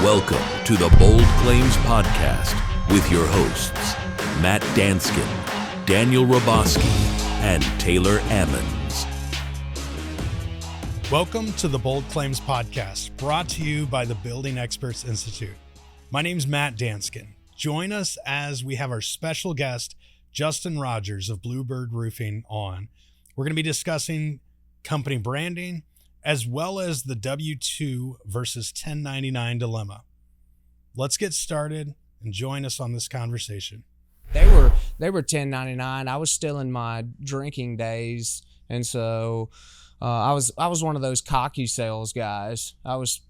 Welcome to the Bold Claims Podcast with your hosts, Matt Danskin, Daniel Robosky, and Taylor Ammons. Welcome to the Bold Claims Podcast, brought to you by the Building Experts Institute. My name's Matt Danskin. Join us as we have our special guest, Justin Rogers of Bluebird Roofing on. We're going to be discussing company branding, as well as the W-2 versus 1099 dilemma. Let's get started and join us on this conversation. They were 1099. I was still in my drinking days, and so I was one of those cocky sales guys. I was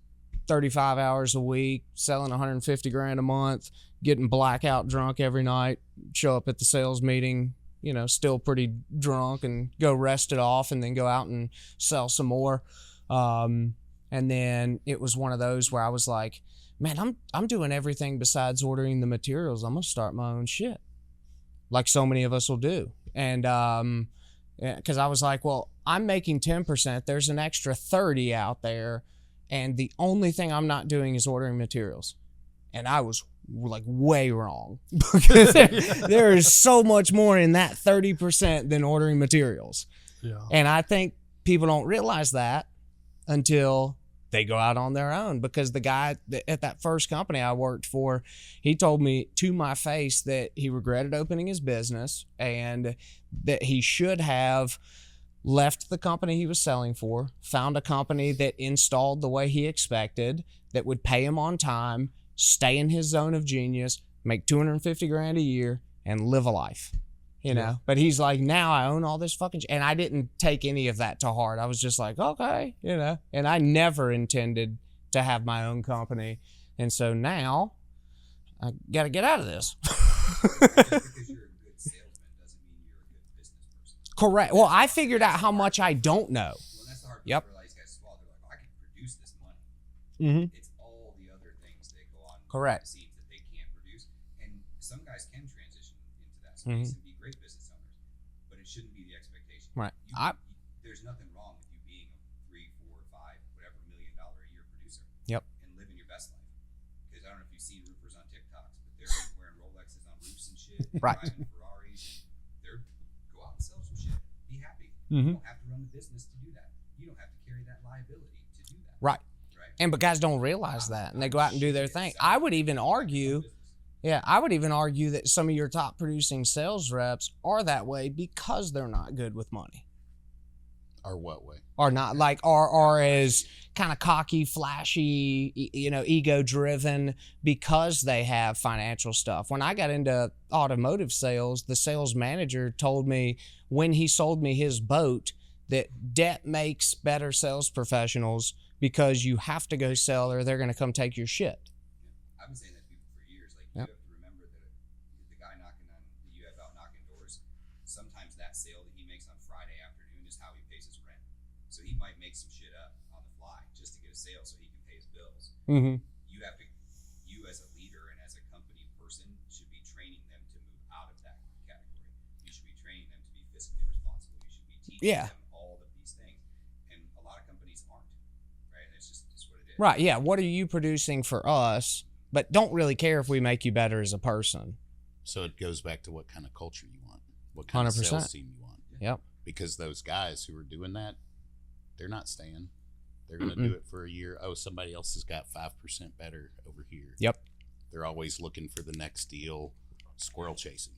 35 hours a week, selling 150 grand a month, getting blackout drunk every night, show up at the sales meeting, still pretty drunk, and go rest it off and then go out and sell some more. And then it was one of those where I was like, man, I'm doing everything besides ordering the materials. I'm going to start my own shit, like so many of us will do. And because I was like, well, I'm making 10%. There's an extra 30 out there, and the only thing I'm not doing is ordering materials. And I was like way wrong, because there is so much more in that 30% than ordering materials. Yeah. And I think people don't realize that until they go out on their own, because the guy at that first company I worked for, he told me to my face that he regretted opening his business and that he should have left the company he was selling for, found a company that installed the way he expected, that would pay him on time, stay in his zone of genius, make 250 grand a year, and live a life. But he's like, now I own all this fucking and I didn't take any of that to heart. I was just like, okay, and I never intended to have my own company. And so now I got to get out of this. Just because you're a good salesman doesn't mean you're a good business person. Correct. Well, I figured out how much I don't know. Well, that's the hard part for these guys to swallow. They're like, oh, I can produce this money. Mm-hmm. It's all the other things that go on behind the scenes that they can't produce. And some guys can transition into that space and be great business owners, but it shouldn't be the expectation. Right. There's nothing wrong with you being a $3, $4, $5, whatever $1 million a year producer. Yep. And living your best life. Because I don't know if you've seen roofers on TikToks, but they're wearing Rolexes on roofs and shit. Right. Driving Ferraris. And they're go out and sell some shit. Be happy. Mm-hmm. You don't have to run the business to do that. You don't have to carry that liability to do that. Right. But guys don't realize that, and they go out and do their thing. I would even argue that some of your top producing sales reps are that way because they're not good with money. Or what way? Or not like, are as kind of cocky, flashy, ego driven because they have financial stuff. When I got into automotive sales, the sales manager told me when he sold me his boat that debt makes better sales professionals, because you have to go sell or they're going to come take your shit. I've been saying that to people for years. Like, you have to remember that the guy that you have out knocking doors, sometimes that sale that he makes on Friday afternoon is how he pays his rent. So he might make some shit up on the fly just to get a sale so he can pay his bills. Mm-hmm. You as a leader and as a company person should be training them to move out of that category. You should be training them to be fiscally responsible. You should be teaching them all of these things. And a lot of companies aren't. Right? It's just what it is. Right, yeah. What are you producing for us, but don't really care if we make you better as a person? So it goes back to what kind of culture you want, what kind 100%. of sales team you want. Yep. Because those guys who are doing that, they're not staying. They're going to do it for a year. Oh, somebody else has got 5% better over here. Yep. They're always looking for the next deal, squirrel chasing.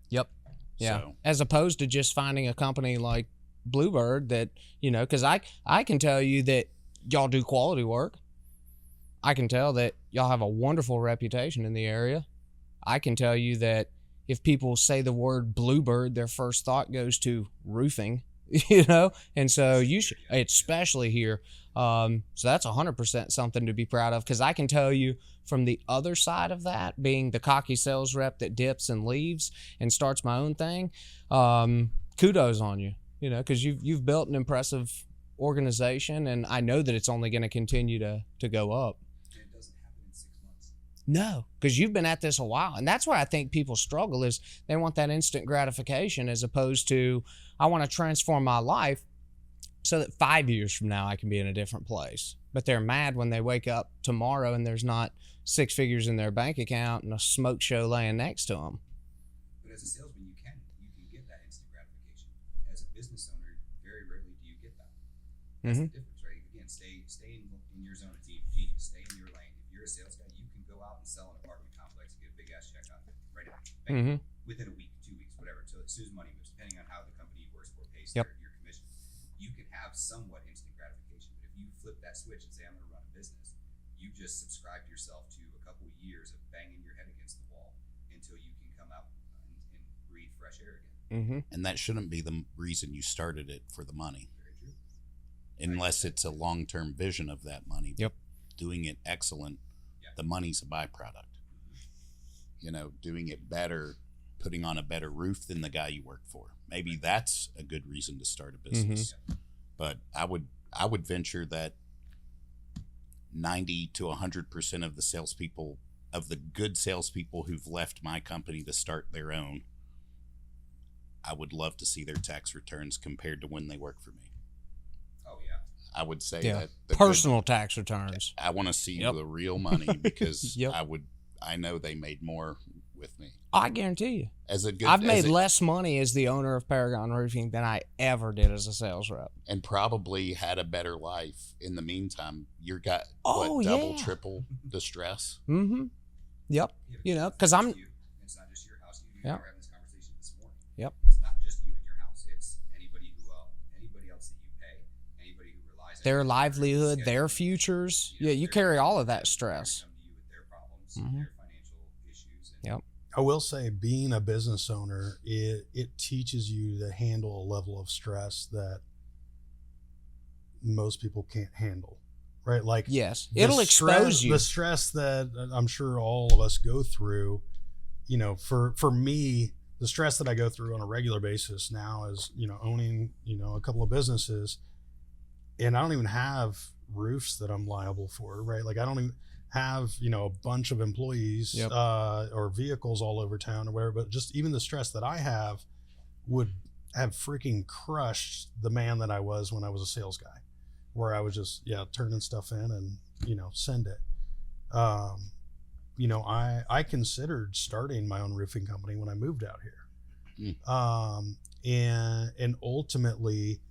Yep. Yeah. So, as opposed to just finding a company like Bluebird that, because I can tell you that y'all do quality work. I can tell that y'all have a wonderful reputation in the area. I can tell you that if people say the word Bluebird, their first thought goes to roofing, and so you should, especially here. So that's 100% something to be proud of, because I can tell you from the other side of that, being the cocky sales rep that dips and leaves and starts my own thing, kudos on you, because you've built an impressive organization, and I know that it's only going to continue to go up. It doesn't happen in 6 months. No, because you've been at this a while, and that's where I think people struggle, is they want that instant gratification as opposed to, I want to transform my life so that 5 years from now I can be in a different place. but they're mad when they wake up tomorrow and there's not 6 figures in their bank account and a smoke show laying next to them. But as a salesman, you can get that instant gratification. As a business owner, very rarely do you get that. That's the difference, right? Again, stay in your zone of genius. Stay in your lane. If you're a sales guy, you can go out and sell an apartment complex and get a big ass check out of it right now, within a week, 2 weeks, whatever. So as soon as money moves, depending on how the company you work for pays your commission, you can have somewhat instant gratification. But if you flip that switch and say, I'm going to run a business, you just subscribed yourself to a couple of years of banging your head against the wall until you can come out and breathe fresh air again. And that shouldn't be the reason you started it, for the money. Very true. Unless it's a long-term vision of that money. Yep. Doing it excellent, the money's a byproduct. You know, doing it better, putting on a better roof than the guy you work for. Maybe that's a good reason to start a business. But I would venture that 90 to 100% of the salespeople, of the good salespeople who've left my company to start their own, I would love to see their tax returns compared to when they work for me. Oh, yeah. I would say that personal tax returns. I want to see the real money, because Yep. I know they made more with me. I guarantee you. I've made less money as the owner of Paragon Roofing than I ever did as a sales rep. And probably had a better life in the meantime. You got yeah. triple the stress. Yep. Yeah, You know, because I'm. It's not just your house. You Yep. were having this conversation this morning. Yep. It's not just you and your house. It's anybody else that you pay, anybody who relies on Their you, livelihood, schedule, their futures. you know, You they're carry all of gonna that stress. come to you with their problems, their financial issues. And Yep. I will say, being a business owner, it teaches you to handle a level of stress that most people can't handle, right? Like, Yes. the It'll expose you. The stress that I'm sure all of us go through, you know, for me, the stress that I go through on a regular basis now is, you know, owning, you know, a couple of businesses, and I don't even have roofs that I'm liable for, right? Like, I don't even have, you know, a bunch of employees or vehicles all over town or whatever, but just even the stress that I have would have freaking crushed the man that I was when I was a sales guy, where I was just turning stuff in and, you know, send it. You know, I considered starting my own roofing company when I moved out here. And ultimately,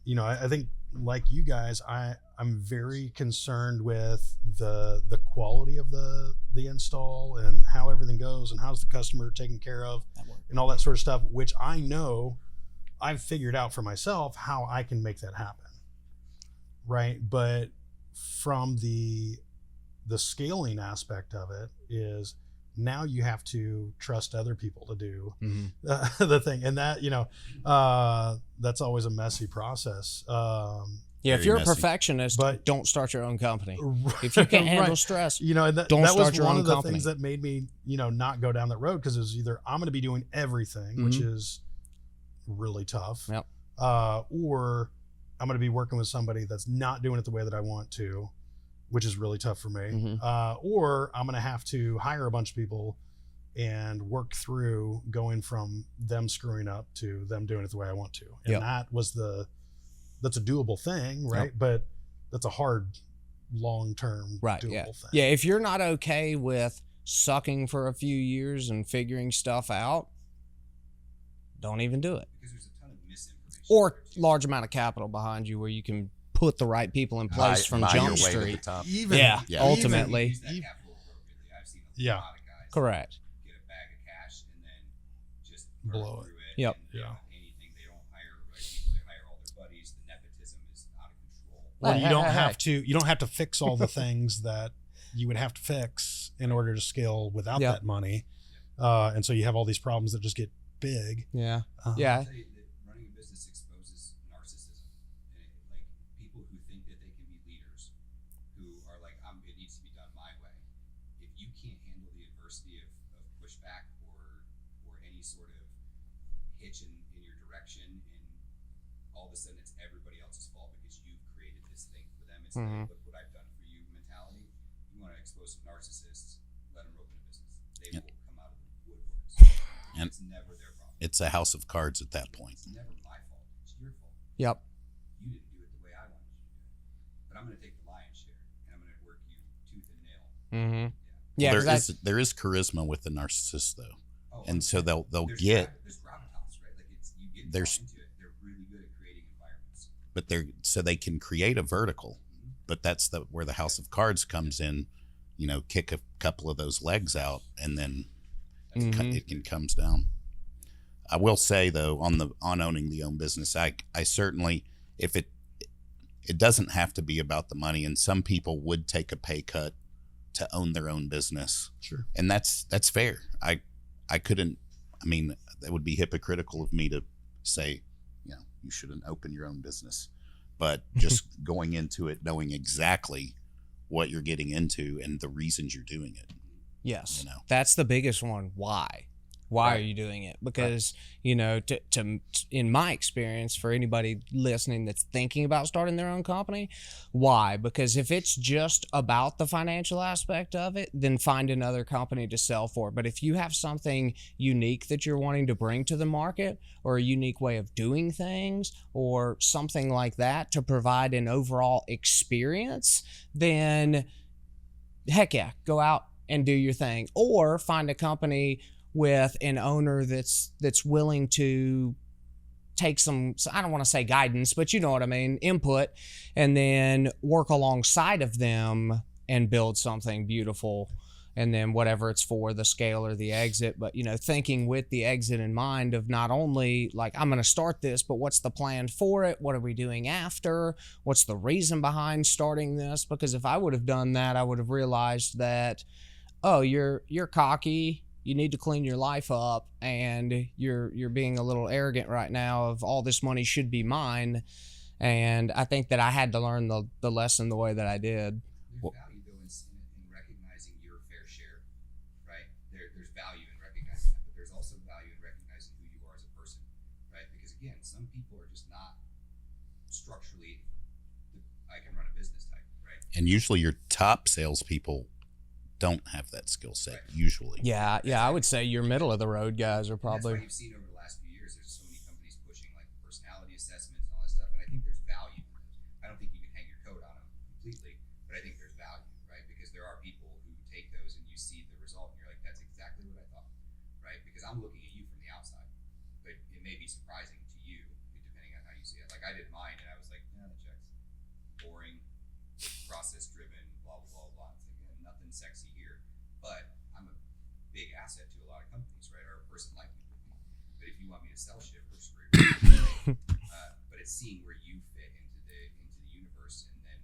you know, I think, like you guys, I'm very concerned with the quality of the install and how everything goes and how's the customer taken care of and all that sort of stuff, which I know I've figured out for myself how I can make that happen. Right. But from the scaling aspect of it is, now you have to trust other people to do the thing. And that, you know, that's always a messy process. If you're a messy. perfectionist, But- don't start your own company. If you can't handle Right. stress, You know, that Don't was start your one own of the company. things that made me, you know, not go down that road, because it was either I'm going to be doing everything, which is really tough, Yep. Or I'm going to be working with somebody that's not doing it the way that I want to, which is really tough for me. Or I'm going to have to hire a bunch of people and work through going from them screwing up to them doing it the way I want to. And that's a doable thing, right? Yep. But that's a hard, long-term right? doable thing. Yeah. If you're not okay with sucking for a few years and figuring stuff out, don't even do it. because there's a ton of misinformation. Or out there, too. large amount of capital behind you where you can put the right people in place from Buy your Jump way to the Street. top. Yeah, ultimately. Use that capital appropriately. I've seen a Yeah. lot of guys Correct. get a bag of cash and then just Blow burn it. through it. Yep. And they Yeah. don't anything. They don't hire the right people. They hire all their buddies. The nepotism is out of control. Well, Hey, you don't hey, have hey. to. You don't have to fix all the things that you would have to fix in order to scale without Yep. that money, and so you have all these problems that just get big. Yeah. Uh, Yeah. I'll tell you that running a business exposes narcissism. And like people who think that they can be leaders, who are like, it needs to be done my way. If you can't handle the adversity of pushback or any sort of hitch in your direction, and all of a sudden it's everybody else's fault because you've created this thing for them. It's like, look what I've done for you mentality. You want to expose some narcissists, let them open a business. They will come out of the woodworks. And it's never their problem. It's a house of cards at that point. It's never my fault. It's your fault. Yep. You didn't do it the way I wanted you to do it. But I'm going to take the lion's share. Mm-hmm. Well, Yeah, there is charisma with the narcissist though, Oh, and so they'll there's get there's gravitas, right? Like you get there's drawn into it. They're really good at creating environments. but they can create a vertical, but that's where the house of cards comes in. You know, kick a couple of those legs out, and then it comes down. I will say though, on owning the own business, I certainly, if it doesn't have to be about the money, and some people would take a pay cut to own their own business. Sure. And that's fair. I couldn't, I mean, that would be hypocritical of me to say, you know, you shouldn't open your own business. But just going into it knowing exactly what you're getting into and the reasons you're doing it. Yes. You know? That's the biggest one. Why? Why are you doing it? Because, you know, in my experience, for anybody listening that's thinking about starting their own company, why? Because if it's just about the financial aspect of it, then find another company to sell for. But if you have something unique that you're wanting to bring to the market, or a unique way of doing things, or something like that to provide an overall experience, then heck yeah, go out and do your thing. Or find a company with an owner that's willing to take some, I don't want to say guidance, but you know what I mean, input, and then work alongside of them and build something beautiful. And then whatever it's for, the scale or the exit, but you know, thinking with the exit in mind of not only like, I'm going to start this, but what's the plan for it? What are we doing after? What's the reason behind starting this? Because if I would have done that, I would have realized that, oh, you're cocky, you need to clean your life up, and you're being a little arrogant right now of all this money should be mine. And I think that I had to learn the lesson the way that I did. There's value though in recognizing your fair share, right? There's value in recognizing that, but there's also value in recognizing who you are as a person, right? Because again, some people are just not structurally, I can run a business type, right? And usually your top salespeople don't have that skill set, usually. Yeah, I would say your middle of the road guys are probably. And that's why you've seen over the last few years, there's so many companies pushing like personality assessments and all that stuff, and I think there's value in those. I don't think you can hang your coat on them completely, but I think there's value, right? Because there are people who take those and you see the result and you're like, that's exactly what I thought, right? Because I'm looking at you from the outside, but it may be surprising to you depending on how you see it. Like I did mine and I was like, yeah, that checks. Boring, process driven, blah, blah, blah, blah. It's like, nothing sexy here. But I'm a big asset to a lot of companies, right? Or a person like me. But if you want me to sell shit, we're screwed. But it's seeing where you fit into the universe and then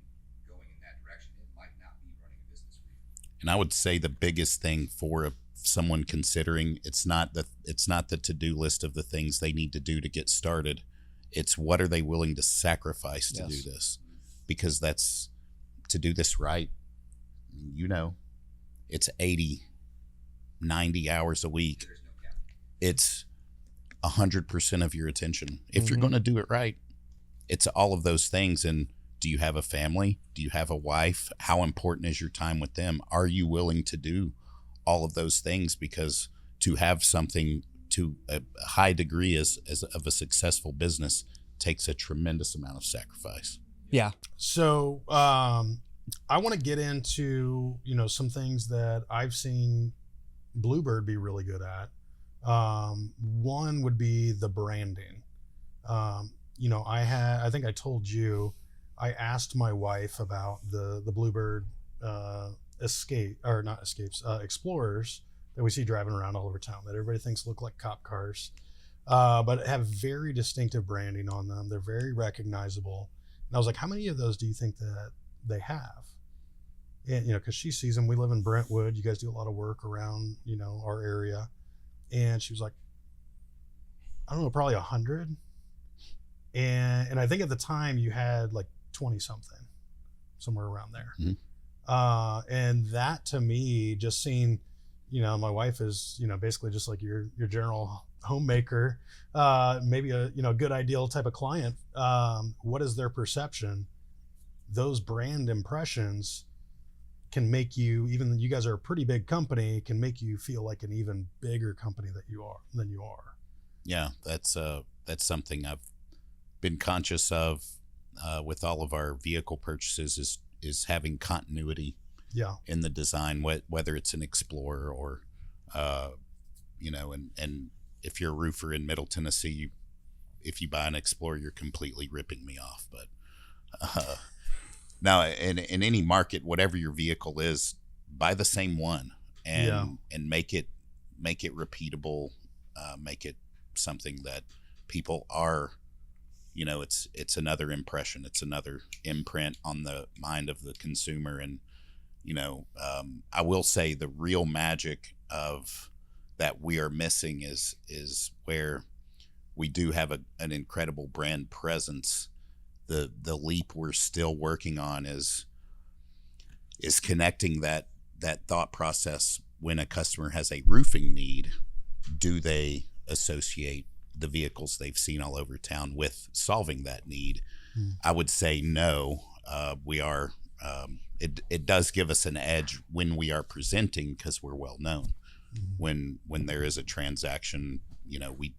going in that direction. It might not be running a business for you. And I would say the biggest thing for someone considering, it's not the to-do list of the things they need to do to get started. It's what are they willing to sacrifice to do this? Because that's to do this right. You know, it's 80, 90 hours a week. There's no cap. It's 100% of your attention. If you're going to do it right, it's all of those things. And do you have a family? Do you have a wife? How important is your time with them? Are you willing to do all of those things? Because to have something to a high degree as of a successful business takes a tremendous amount of sacrifice. Yeah. So I want to get into, you know, some things that I've seen Bluebird be really good at. One would be the branding. You know, I think I told you, I asked my wife about the Bluebird Explorers that we see driving around all over town that everybody thinks look like cop cars, but have very distinctive branding on them. They're very recognizable. And I was like, how many of those do you think that they have? And, you know, because she sees them. We live in Brentwood. You guys do a lot of work around, you know, our area. And she was like, I don't know, probably 100. And I think at the time you had like 20 something, somewhere around there. Mm-hmm. And that to me, just seeing, you know, my wife is, you know, basically just like your general homemaker, maybe a, you know, good ideal type of client. What is their perception? Those brand impressions can make you, even though you guys are a pretty big company, can make you feel like an even bigger company than you are. Yeah, that's something I've been conscious of with all of our vehicle purchases is having continuity in the design, whether it's an Explorer or, and if you're a roofer in Middle Tennessee, if you buy an Explorer, you're completely ripping me off. But now, in any market, whatever your vehicle is, buy the same one and make it repeatable, make it something that people are, it's another impression, it's another imprint on the mind of the consumer. And I will say the real magic of that we are missing is where we do have an incredible brand presence. The leap we're still working on is connecting that thought process. When a customer has a roofing need, do they associate the vehicles they've seen all over town with solving that need? I would say no. We are. It does give us an edge when we are presenting because we're well known. When there is a transaction, we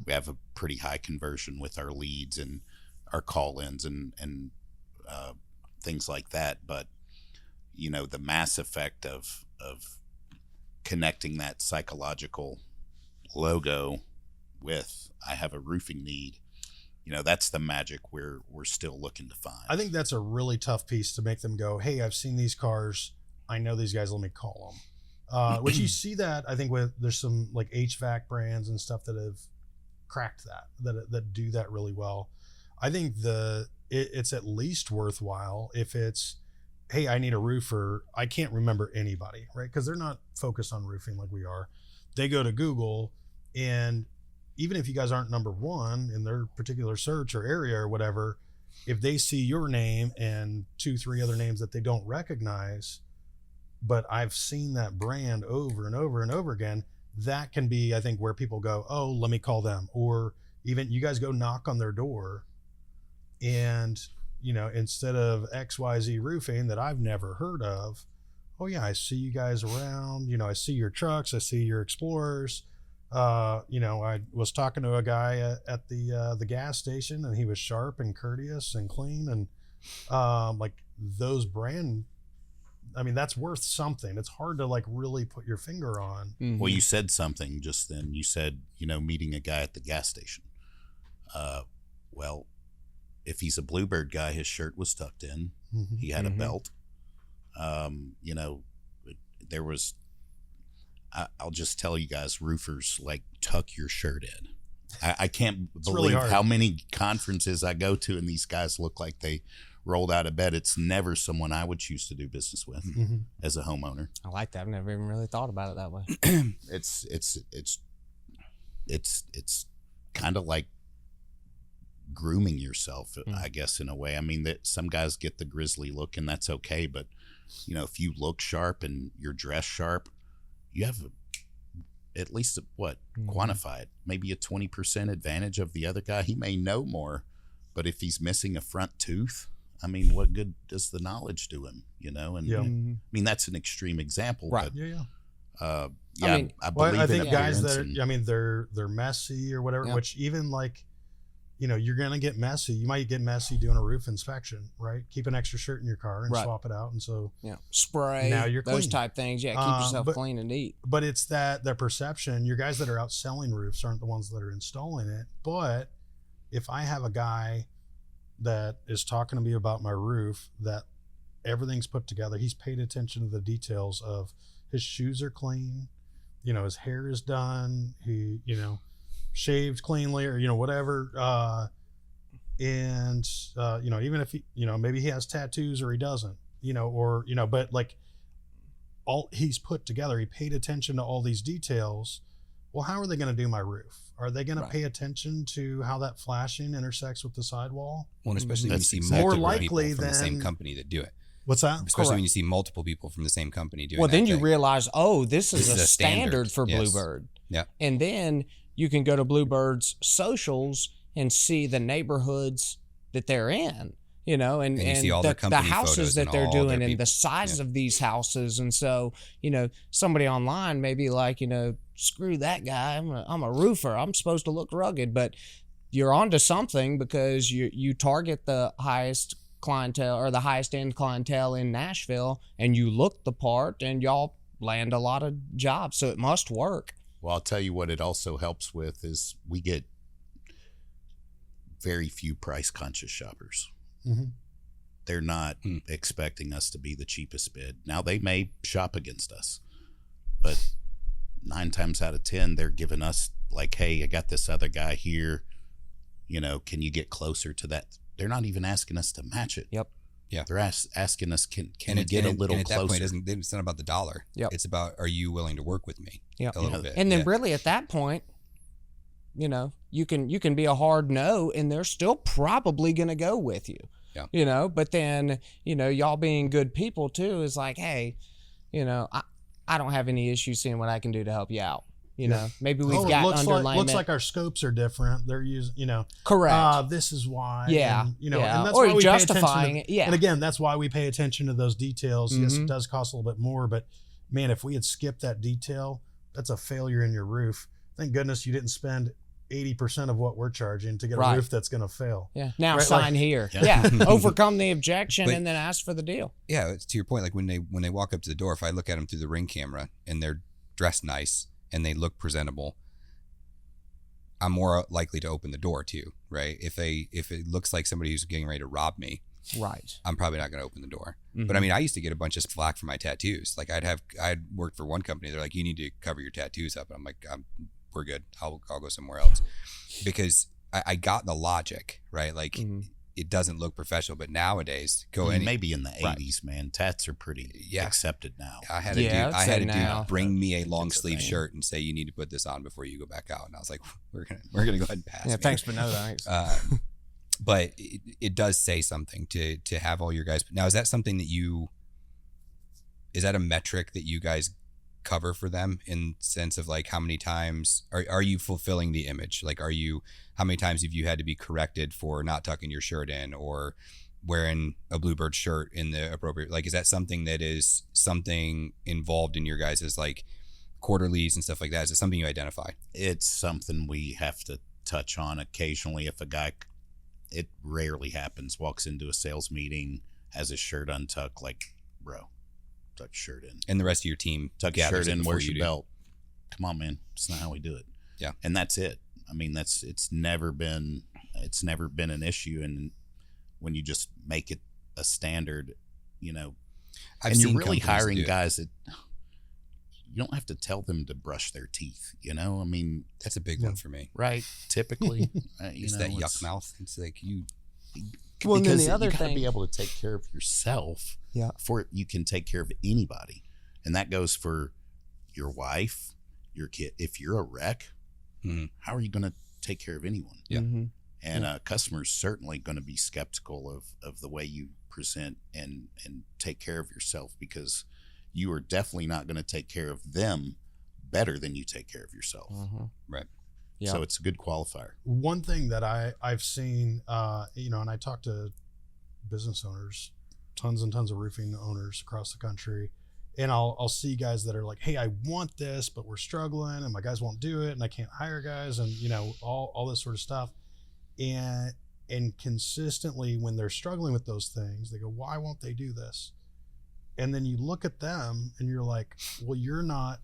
have a pretty high conversion with our leads and our call-ins and things like that. But the mass effect of connecting that psychological logo with I have a roofing need, that's the magic we're still looking to find. I think that's a really tough piece to make them go, hey, I've seen these cars, I know these guys, let me call them. Which you see that I think there's some like HVAC brands and stuff that have cracked that do that really well. I think it's at least worthwhile if it's, hey, I need a roofer. I can't remember anybody, right? Because they're not focused on roofing like we are. They go to Google, and even if you guys aren't number one in their particular search or area or whatever, if they see your name and 2-3 other names that they don't recognize, but I've seen that brand over and over and over again, that can be, I think, where people go, oh, let me call them. Or even you guys go knock on their door and, instead of XYZ roofing that I've never heard of, oh yeah, I see you guys around, I see your trucks, I see your Explorers. I was talking to a guy at the gas station, and he was sharp and courteous and clean, and like those brand, that's worth something. It's hard to like really put your finger on. Mm-hmm. Well, you said something just then. You said, meeting a guy at the gas station. Well, if he's a Bluebird guy, his shirt was tucked in. Mm-hmm. He had a belt. There was, I'll just tell you guys, roofers like tuck your shirt in. I can't believe really how many conferences I go to and these guys look like they rolled out of bed. It's never someone I would choose to do business with as a homeowner. I like that. I've never even really thought about it that way. It's kind of like grooming yourself, I guess, in a way. That some guys get the grizzly look, and that's okay. But if you look sharp and you're dressed sharp, you have at least quantify it, maybe a 20% advantage of the other guy. He may know more, but if he's missing a front tooth, what good does the knowledge do him? And that's an extreme example, right? But I believe I think guys that they're messy or whatever, which even like, you're going to get messy. You might get messy doing a roof inspection, right? Keep an extra shirt in your car and swap it out. And so spray, now you're clean. Those type things. Yeah. Keep yourself clean and neat. But it's their perception. Your guys that are out selling roofs aren't the ones that are installing it. But if I have a guy that is talking to me about my roof, that everything's put together, he's paid attention to the details of his shoes are clean, his hair is done, he, shaved cleanly or, whatever. Even if he, maybe he has tattoos or he doesn't, but like all he's put together, he paid attention to all these details. Well, how are they going to do my roof? Are they going to pay attention to how that flashing intersects with the sidewall? Well, especially when you see more multiple likely people from than the same company that do it. What's that? Especially when you see multiple people from the same company doing well, then you thing. realize, this is a standard for Bluebird. Yeah. And then you can go to Bluebird's socials and see the neighborhoods that they're in, and you see all the houses that they're doing and the size Yeah. of these houses. And so, somebody online may be like, screw that guy. I'm a roofer. I'm supposed to look rugged, but you're onto something because you target the highest clientele or the highest end clientele in Nashville, and you look the part, and y'all land a lot of jobs, so it must work. Well, I'll tell you what it also helps with is we get very few price conscious shoppers. Mm-hmm. They're not expecting us to be the cheapest bid. Now, they may shop against us, but 9 times out of 10, they're giving us like, hey, I got this other guy here. You know, can you get closer to that? They're not even asking us to match it. Yep. Yeah. They're asking us, can we get and a little at closer? that point, it's not about the dollar. Yep. It's about, are you willing to work with me Yep. a little bit? And then Yeah. really at that point, you know, you can be a hard no, and they're still probably going to go with you. Yeah. You know, but then, you know, y'all being good people too is like, hey, you know, I don't have any issues seeing what I can do to help you out. You know, maybe we've got underlayment. Looks like our scopes are different. They're using, you know, correct. This is why. Yeah. And, you know, yeah. and that's or why we justifying pay attention it. Yeah. And again, that's why we pay attention to those details. Yes, Mhm. it does cost a little bit more, but man, if we had skipped that detail, that's a failure in your roof. Thank goodness you didn't spend 80% of what we're charging to get Right. a roof that's going to fail. Yeah. Now Right, sign like- here. Yeah. Yeah. Overcome the objection But- and then ask for the deal. Yeah, it's to your point. Like when they walk up to the door, if I look at them through the Ring camera and they're dressed nice and they look presentable, I'm more likely to open the door too, right? If it looks like somebody who's getting ready to rob me, Right. I'm probably not going to open the door. Mhm. But I mean, I used to get a bunch of flack for my tattoos. Like I'd worked for one company. They're like, you need to cover your tattoos up. And I'm like, we're good. I'll go somewhere else, because I got the logic, right? Like Mhm. it doesn't look professional, but nowadays I mean, maybe in the Right. 80s, man, tats are pretty Yeah. accepted now. I had Yeah, a I'd dude say now. bring me a long It's a sleeve thing. shirt and say, you need to put this on before you go back out. And I was like, we're gonna go ahead and pass. Yeah. man. Thanks, but no thanks. But it does say something to have all your guys. Now, is that something that is that a metric that you guys cover for them in sense of like how many times are you fulfilling the image? Like, how many times have you had to be corrected for not tucking your shirt in or wearing a Bluebird shirt in the appropriate, like, is that something that is something involved in your guys' like quarterlies and stuff like that? Is it something you identify? It's something we have to touch on occasionally. If a guy, it rarely happens, walks into a sales meeting, has his shirt untucked, like, bro, tuck your shirt in. And the rest of your team Tuck your gathers shirt it in, before where's you your do. belt? Come on, man. It's not how we do it. Yeah. And that's it. I mean, it's never been an issue. And when you just make it a standard, you know, I've and you're seen really companies that hiring do it. guys that you don't have to tell them to brush their teeth, you know? I mean, That's a big one for me. right. Typically, It's that yuck mouth. It's like you. Well, and then because the other you gotta thing- be able to take care of yourself Yeah. before you can take care of anybody. And that goes for your wife, your kid. If you're a wreck, Mhm. how are you going to take care of anyone? Yeah. Mhm. And customers certainly going to be skeptical of the way you present and take care of yourself, because you are definitely not going to take care of them better than you take care of yourself. Mhm. Right. Yeah. So it's a good qualifier. One thing that I've seen, you know, and I talk to business owners, tons and tons of roofing owners across the country, and I'll see guys that are like, hey, I want this, but we're struggling and my guys won't do it and I can't hire guys, and you know, all this sort of stuff. And consistently when they're struggling with those things, they go, why won't they do this? And then you look at them and you're like, well, you're not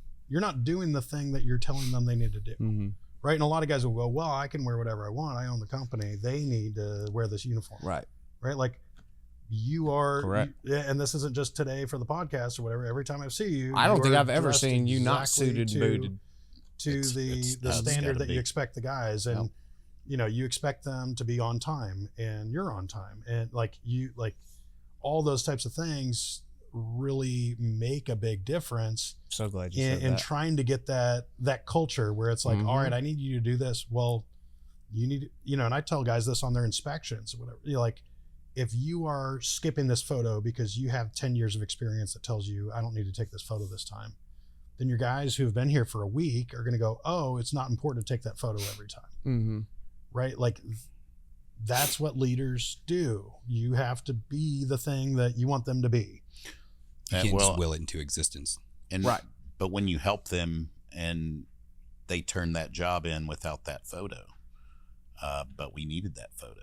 doing the thing that you're telling them they need to do. Mhm. Right. And a lot of guys will go, well, I can wear whatever I want. I own the company. They need to wear this uniform. Right. Right. Like you are. Correct. And this isn't just today for the podcast or whatever. Every time I see you, I don't you think are I've ever dressed seen you not exactly suited and booted. to It's the gotta standard that be. you expect the guys. And, Yep. you know, you expect them to be on time and you're on time. And like all those types of things really make a big difference So glad you in said that. trying to get that culture where it's like, Mhm. all right, I need you to do this. Well, you need, you know, and I tell guys this on their inspections or whatever. You're like, if you are skipping this photo because you have 10 years of experience that tells you I don't need to take this photo this time, then your guys who have been here for a week are going to go, oh, it's not important to take that photo every time. Mm-hmm. Right? Like that's what leaders do. You have to be the thing that you want them to be. You And can't well- just will it into existence. And Right. But when you help them and they turn that job in without that photo, but we needed that photo,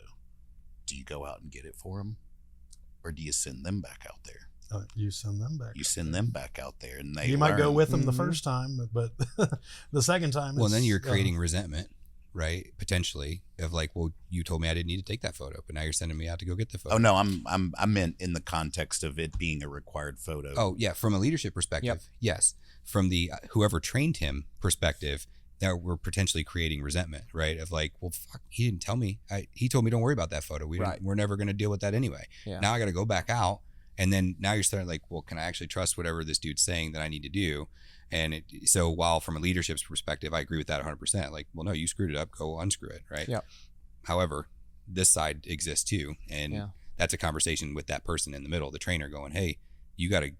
do you go out and get it for them? or do you send them back out there? You send them back. You send them back out there, and they You might go learn. with them the first time, but the second time. Well, and then you're creating resentment, right? Potentially of like, well, you told me I didn't need to take that photo, but now you're sending me out to go get the photo. Oh no, I meant in the context of it being a required photo. Oh yeah, from a leadership perspective, yes. From the whoever trained him perspective, that we're potentially creating resentment, right? Of like, well, fuck, he didn't tell me. He told me don't worry about that photo. We're never going to deal with that anyway. Yeah. Now I got to go back out, and then now you're starting like, well, can I actually trust whatever this dude's saying that I need to do? And so while from a leadership's perspective, I agree with that 100%. Like, well, no, you screwed it up. Go unscrew it, right? Yep. However, this side exists too, and that's a conversation with that person in the middle, the trainer, going, hey, you got to.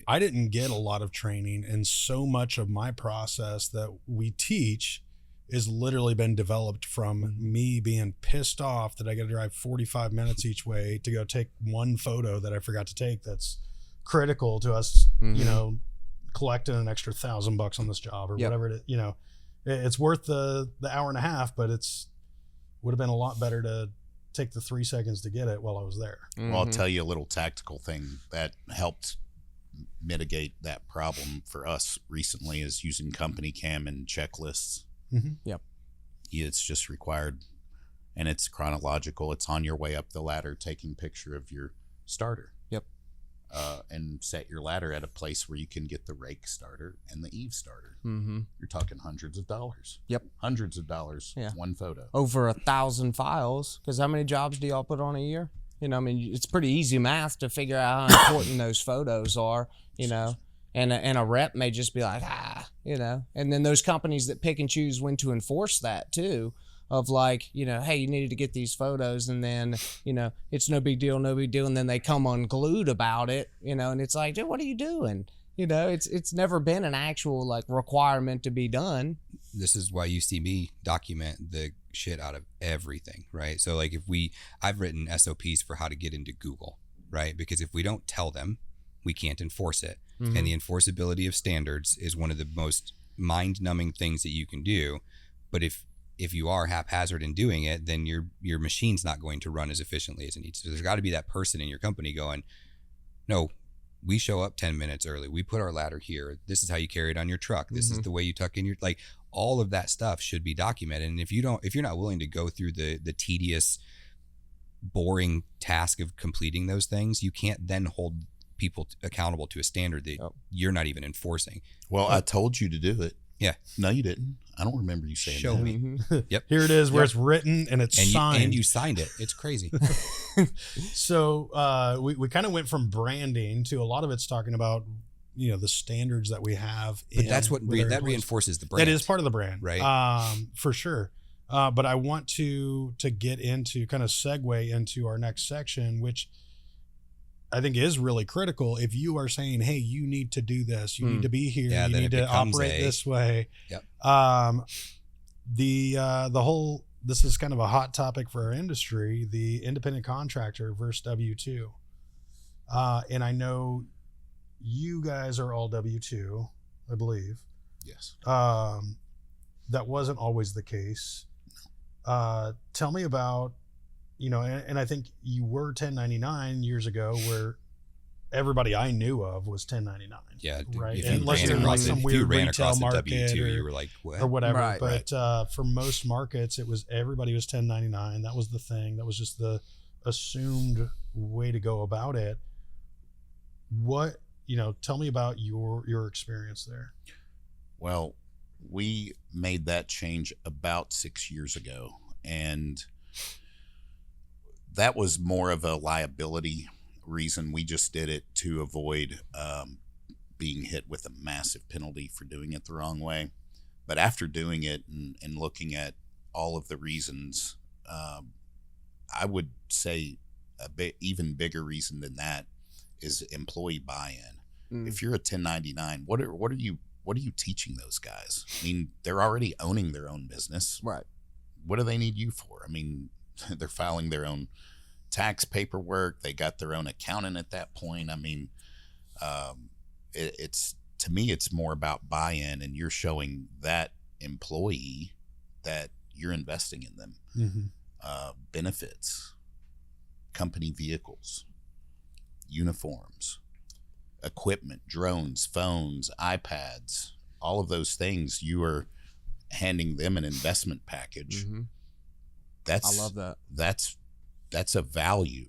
I didn't get a lot of training, and so much of my process that we teach is literally been developed from me being pissed off that I got to drive 45 minutes each way to go take one photo that I forgot to take. That's critical to us, you know, collecting an extra $1,000 on this job or whatever it is. You know, it's worth the hour and a half, but would have been a lot better to take the 3 seconds to get it while I was there. Well, I'll tell you a little tactical thing that helped mitigate that problem for us recently is using company cam and checklists. Yep. It's just required, and it's chronological. It's on your way up the ladder, taking picture of your starter. Yep. And set your ladder at a place where you can get the rake starter and the eave starter. You're talking hundreds of dollars. Yep. Hundreds of dollars. Yeah. One photo. Over 1,000 files. Because how many jobs do y'all put on a year? You know, I mean, it's pretty easy math to figure out how important those photos are, you know. And a rep may just be like, you know. And then those companies that pick and choose when to enforce that too, of like, you know, hey, you needed to get these photos, and then, you know, it's no big deal. And then they come unglued about it, you know, and it's like, dude, what are you doing? You know, it's never been an actual like requirement to be done. This is why you see me document the shit out of everything, right? So like I've written SOPs for how to get into Google, right? Because if we don't tell them, we can't enforce it. And the enforceability of standards is one of the most mind-numbing things that you can do. But if you are haphazard in doing it, then your machine's not going to run as efficiently as it needs. So there's got to be that person in your company going, no, we show up 10 minutes early. We put our ladder here. This is how you carry it on your truck. This is the way you tuck in your, like, all of that stuff should be documented. And if you're not willing to go through the tedious, boring task of completing those things, you can't then hold people accountable to a standard that you're not even enforcing. Well, I told you to do it. Yeah. No, you didn't. I don't remember you saying Show that. me. Yep. Here it is, where it's written and it's signed. And you signed it. It's crazy. So we kind of went from branding to a lot of it's talking about, you know, the standards that we have. But that's what that reinforces the brand. That is part of the brand, right? For sure. But I want to get into, kind of segue into our next section, which I think is really critical. If you are saying, hey, you need to do this, you need to be here, you need to operate this way. Yep. The whole, this is kind of a hot topic for our industry, the independent contractor versus W-2. And I know you guys are all W-2, I believe. Yes. That wasn't always the case. Tell me about, you know, and I think you were 1099 years ago, where everybody I knew of was 1099. Yeah, right. If Unless you're in like some weird retail market W-2, you were like, what? or whatever. Right, but for most markets, everybody was 1099. That was the thing. That was just the assumed way to go about it. What, you know, tell me about your experience there. Well, we made that change about 6 years ago, and that was more of a liability reason. We just did it to avoid being hit with a massive penalty for doing it the wrong way. But after doing it and looking at all of the reasons, I would say a bit even bigger reason than that is employee buy-in. If you're a 1099, what are you teaching those guys? I mean, they're already owning their own business. Right. What do they need you for? I mean, they're filing their own tax paperwork. They got their own accountant at that point. I mean, it's, to me, it's more about buy-in, and you're showing that employee that you're investing in them. Benefits, company vehicles, uniforms, equipment, drones, phones, iPads, all of those things, you are handing them an investment package. Mm-hmm. I love that. That's a value.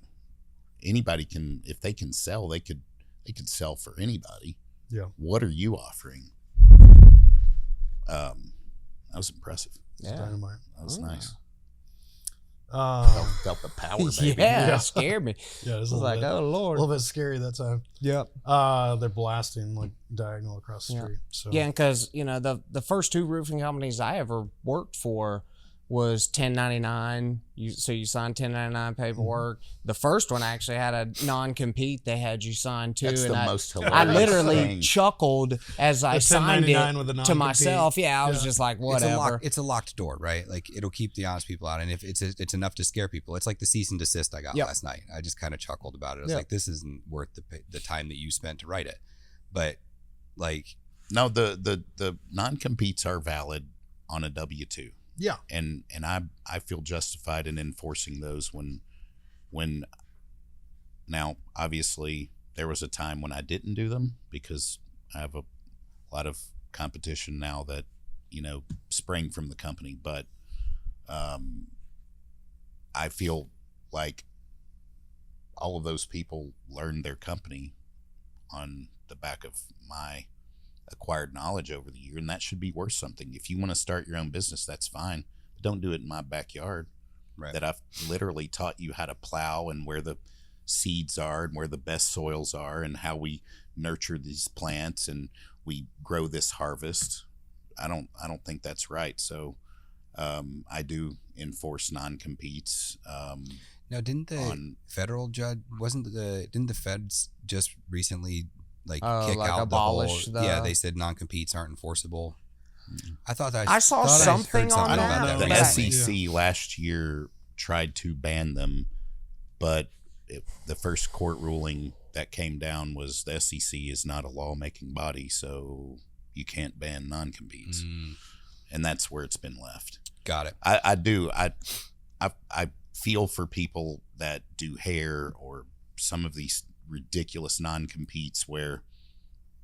Anybody can, if they can sell, they could sell for anybody. Yeah. What are you offering? That was impressive. Yeah. Dynamite. That was nice. Felt the power, baby. Yeah, it scared me. Yeah, it was I was like, oh a Lord. little bit scary that time. Yep. They're blasting like diagonal across the Yeah. street. So Yeah, because the first 2 roofing companies I ever worked for was 1099. So you signed 1099 paperwork. The first one actually had a non-compete they had you sign too. That's and the I, most hilarious I literally thing. chuckled as I The signed 1099 it with a to non-compete. myself. Yeah, I was just like, whatever. It's a locked door, right? Like it'll keep the honest people out, and if it's enough to scare people, it's like the cease and desist I got Yep. last night. I just kind of chuckled about it. I was Yep. like, this isn't worth the time that you spent to write it. But like, No, the non-competes are valid on a W-2. yeah. And I feel justified in enforcing those when now obviously there was a time when I didn't do them because I have a lot of competition now that spring from the company, but I feel like all of those people learned their company on the back of my acquired knowledge over the year, and that should be worth something. If you want to start your own business, that's fine, but don't do it in my backyard. right. That I've literally taught you how to plow and where the seeds are and where the best soils are and how we nurture these plants and we grow this harvest. I don't think that's right. So I do enforce non-competes. Now, didn't the federal judge didn't the feds just recently kick like out abolish the the- whole? Yeah, they said non-competes aren't enforceable. I thought that I saw thought something heard on something that. about The but I- SEC last year tried to ban them, but the first court ruling that came down was the SEC is not a lawmaking body, so you can't ban non-competes, and that's where it's been left. Got it. I feel for people that do hair or some of these ridiculous non-competes where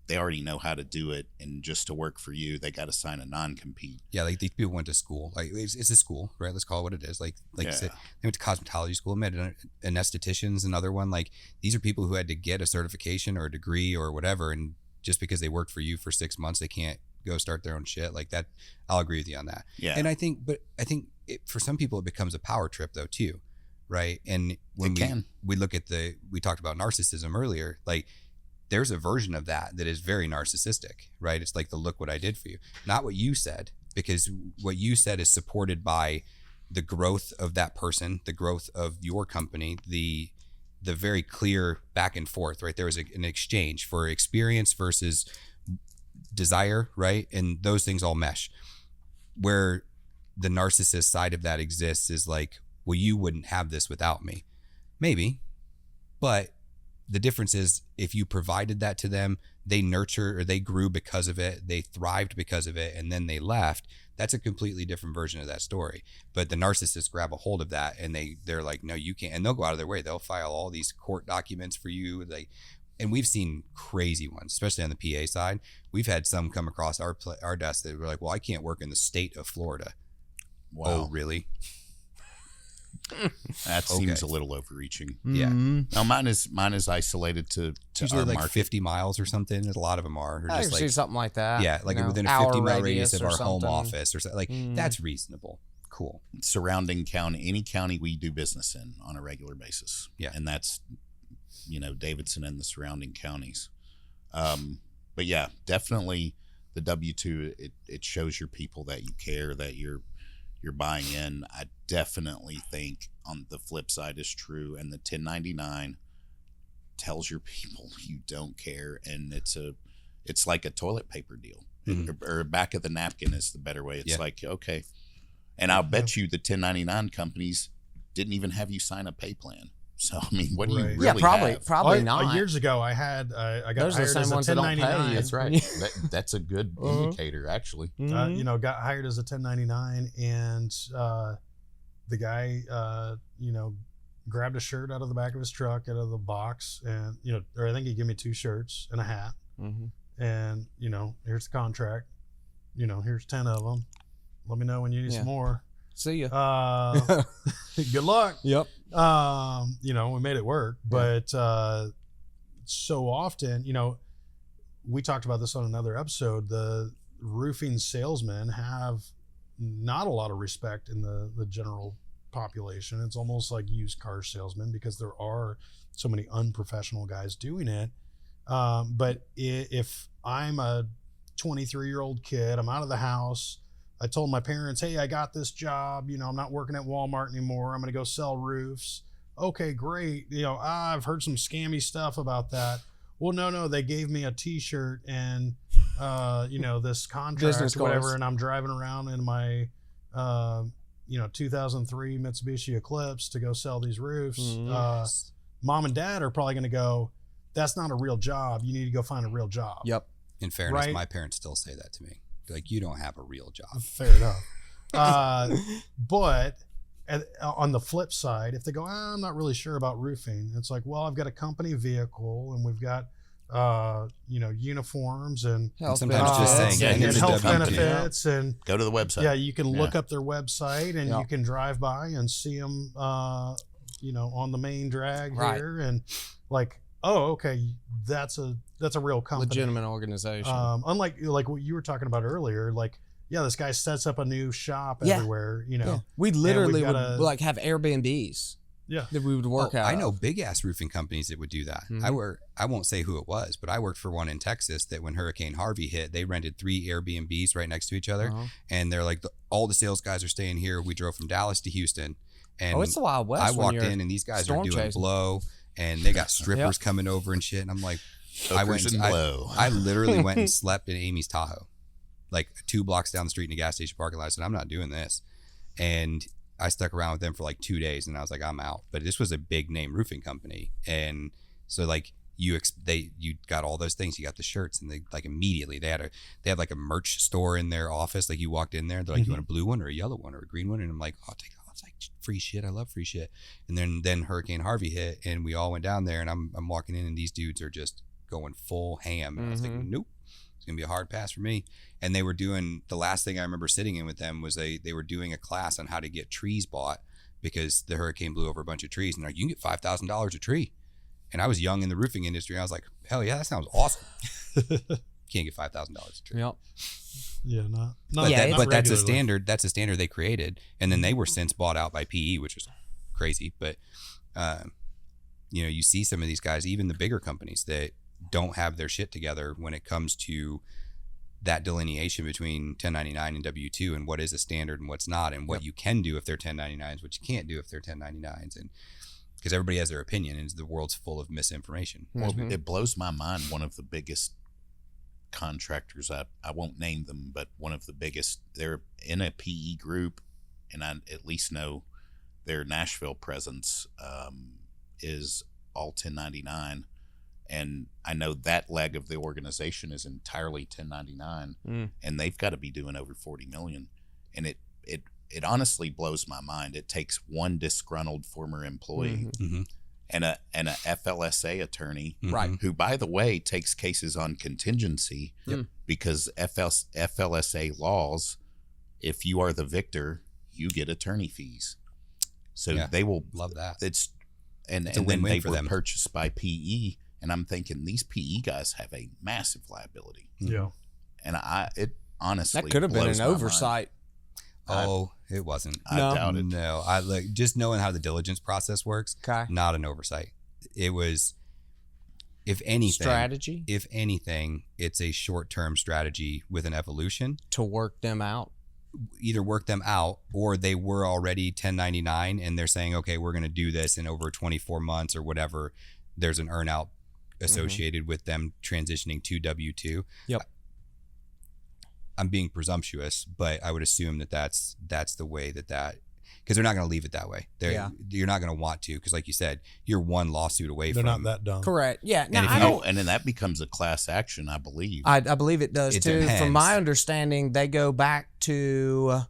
they already know how to do it, and just to work for you, they got to sign a non-compete. Yeah, like these people went to school. Like it's a school, right? Let's call it what it is. Like you said, they went to cosmetology school, met an esthetician's another one. Like these are people who had to get a certification or a degree or whatever, and just because they worked for you for 6 months, they can't go start their own shit. Like that, I'll agree with you on that. Yeah. And I think for some people it becomes a power trip though too, right? And when we look at we talked about narcissism earlier, like there's a version of that is very narcissistic, right? It's like the look what I did for you, not what you said, because what you said is supported by the growth of that person, the growth of your company, the very clear back and forth, right? There was an exchange for experience versus desire, right? And those things all mesh. Where the narcissist side of that exists is like, well, you wouldn't have this without me. Maybe, but the difference is if you provided that to them, they nurture or they grew because of it, they thrived because of it, and then they left. That's a completely different version of that story. But the narcissists grab a hold of that and they're like, no, you can't. And they'll go out of their way. They'll file all these court documents for you. And we've seen crazy ones, especially on the PA side. We've had some come across our desk that were like, well, I can't work in the state of Florida. Wow. Oh, really? That seems a little overreaching. Yeah. No, mine is isolated to It's usually our like market. 50 miles or something. A lot of them are. Or I just can see something like that. yeah, like within a hour 50-mile radius of or our home something. office or something. Like that's reasonable. Cool. Surrounding county, any county we do business in on a regular basis. Yeah. And that's, Davidson and the surrounding counties. But yeah, definitely the W-2, it shows your people that you care, that you're buying in. I definitely think on the flip side is true. And the 1099 tells your people you don't care. And it's like a toilet paper deal or back of the napkin is the better way. It's like, okay. And I'll bet you the 1099 companies didn't even have you sign a pay plan. So, I mean, what do you Right. really have? Probably not. Years ago, I got Those are the hired same as a ones that don't pay 1099. you. That's right. That's a good indicator, actually. Got hired as a 1099, and the guy, grabbed a shirt out of the back of his truck, out of the box, and or I think he gave me 2 shirts and a hat, and here's the contract. Here's 10 of them. Let me know when you need some more. See ya. Good luck. Yep. We made it work, but so often, we talked about this on another episode. The roofing salesmen have not a lot of respect in the general population. It's almost like used car salesmen because there are so many unprofessional guys doing it. But if I'm a 23-year-old kid, I'm out of the house, I told my parents, hey, I got this job, I'm not working at Walmart anymore, I'm going to go sell roofs. Okay, great. I've heard some scammy stuff about that. Well, no, they gave me a t-shirt and this contract Business or whatever, cards. and I'm driving around in my 2003 Mitsubishi Eclipse to go sell these roofs. Mom and dad are probably going to go, that's not a real job. You need to go find a real job. Yep. In fairness, Right? my parents still say that to me. They're like, you don't have a real job. Fair enough. But on the flip side, if they go, I'm not really sure about roofing, it's like, well, I've got a company vehicle and we've got uniforms and Health sometimes just benefits. saying, and here's a health W-2. benefits and Go to the website. yeah, you can look up their website and Yeah. you can drive by and see them on the main drag Right. here and like, oh, okay, that's a real company. Legitimate organization. Unlike what you were talking about earlier, like, yeah, this guy sets up a new shop Yeah. everywhere, Yeah. We literally we've would got like have Airbnbs yeah. that we would work out. I know big ass roofing companies that would do that. I won't say who it was, but I worked for one in Texas that when Hurricane Harvey hit, they rented 3 Airbnbs right next to each other. And they're like, all the sales guys are staying here. We drove from Dallas to Houston. And it's the Wild West. I when walked you're in and these guys are storm doing chasing. blow and they got strippers coming over and shit. And I'm like, Hookers and blow. I literally went and slept in Amy's Tahoe, like 2 blocks down the street in a gas station parking lot. I said, I'm not doing this. And I stuck around with them for like 2 days and I was like, I'm out. But this was a big name roofing company. And so like you got all those things. You got the shirts and they like immediately they had like a merch store in their office. Like you walked in there, they're like, you want a blue one or a yellow one or a green one? And I'm like, oh, I'll take it. It's like free shit. I love free shit. And then Hurricane Harvey hit and we all went down there and I'm walking in and these dudes are just going full ham. And I was thinking, nope, it's gonna be a hard pass for me. And they were doing, the last thing I remember sitting in with them was they were doing a class on how to get trees bought because the hurricane blew over a bunch of trees and they're like, you can get $5,000 a tree. And I was young in the roofing industry. And I was like, hell yeah, that sounds awesome. Can't get $5,000 a tree. Yep. Yeah, not But, not but that's a regularly. standard. That's a standard they created, and then they were since bought out by PE, which was crazy. But you see some of these guys, even the bigger companies, that don't have their shit together when it comes to that delineation between 1099 and W-2 and what is a standard and what's not, and what you can do if they're 1099s, what you can't do if they're 1099s, and because everybody has their opinion, and the world's full of misinformation. Well, it blows my mind. One of the biggest contractors, I won't name them, but one of the biggest, they're in a PE group, and I at least know their Nashville presence is all 1099, and I know that leg of the organization is entirely 1099, and they've got to be doing over 40 million, and it honestly blows my mind. It takes one disgruntled former employee and a FLSA attorney, Right. who, by the way, takes cases on contingency because FLSA laws, if you are the victor, you get attorney fees. So Yeah, they will love that. It's a then they win-win for were them. purchased by PE, and I'm thinking these PE guys have a massive liability, Yeah. and it honestly That could have been blows an my mind. oversight. Oh, it wasn't. I No. doubt it. No, I like just knowing how the diligence process works. Okay. Not an oversight. It was, if anything, Strategy If anything, it's a short-term strategy with an evolution. to work them out. Either work them out, or they were already 1099 and they're saying, okay, we're going to do this, and over 24 months or whatever, there's an earn-out associated with them transitioning to W-2. Yep. I'm being presumptuous, but I would assume that's the way that because they're not going to leave it that way. You're not going to want to, because like you said, you're one lawsuit away They're from. not that dumb. Correct. Yeah. Now, if I you- don't. And then that becomes a class action, I believe. I believe it does It too. depends. From my understanding, they go back to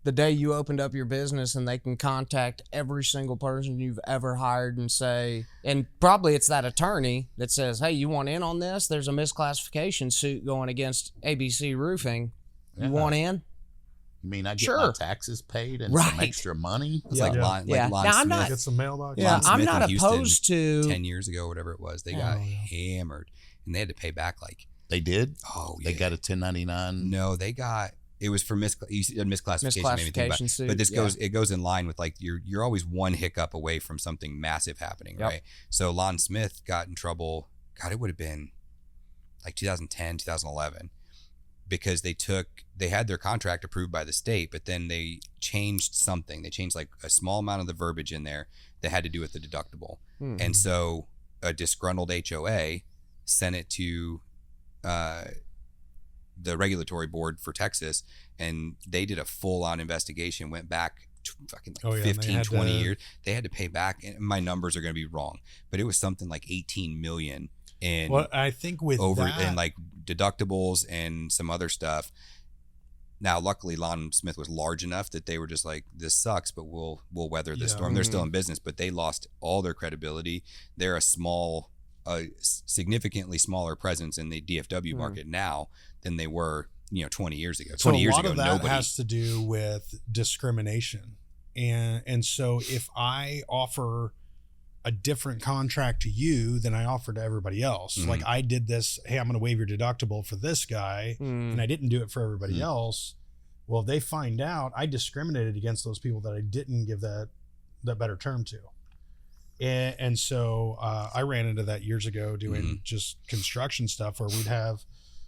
the day you opened up your business and they can contact every single person you've ever hired and say, and probably it's that attorney that says, hey, you want in on this? There's a misclassification suit going against ABC Roofing. You want in? You mean I get Sure. my taxes paid and some extra money? It's like Lon, Yeah. like Lon Now, I'm Smith. not- Get some mailbox. Yeah, Lon I'm Smith not in Houston opposed to 10 years ago, whatever it was. They got hammered, and they had to pay back like. They did? Oh, yeah. They got a 1099? No, they got. It was for misclassification. Made me think about it. suit. But this goes in line with like you're always one hiccup away from something massive happening, right? So Lon Smith got in trouble. God, it would have been like 2010, 2011, because they had their contract approved by the state, but then they changed something. They changed like a small amount of the verbiage in there that had to do with the deductible, and so a disgruntled HOA sent it to the regulatory board for Texas, and they did a full-on investigation, went back fucking like 15, 20 years. They had to pay back, and my numbers are going to be wrong, but it was something like 18 million in Well, I think with that, and like deductibles and some other stuff. Now, luckily, Lon Smith was large enough that they were just like, this sucks, but we'll weather this storm. They're still in business, but they lost all their credibility. They're a significantly smaller presence in the DFW market now than they were, 20 years ago. 20 years ago, a lot of that nobody has to do with discrimination, and so if I offer a different contract to you than I offer to everybody else, like I did this, hey, I'm going to waive your deductible for this guy, and I didn't do it for everybody else. Well, if they find out I discriminated against those people that I didn't give that better term to. And so I ran into that years ago doing just construction stuff where we'd have,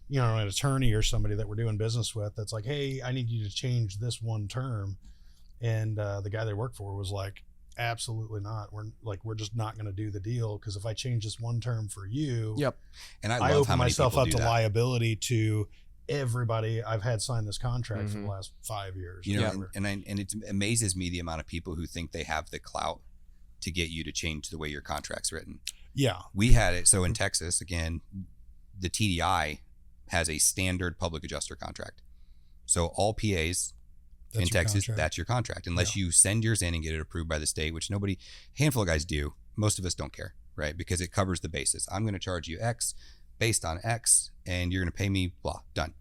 an attorney or somebody that we're doing business with that's like, hey, I need you to change this one term. And the guy they worked for was like, absolutely not. We're just not going to do the deal, because if I change this one term for you, and I I love how open many myself people up do to that. liability to everybody I've had sign this contract for the last 5 years. And it amazes me the amount of people who think they have the clout to get you to change the way your contract's written. Yeah. We had it. So in Texas, again, the TDI has a standard public adjuster contract. So all PAs in Texas, that's your contract. Unless you send yours in and get it approved by the state, which a handful of guys do. Most of us don't care, right? Because it covers the basis. I'm going to charge you X based on X, and you're going to pay me blah, done.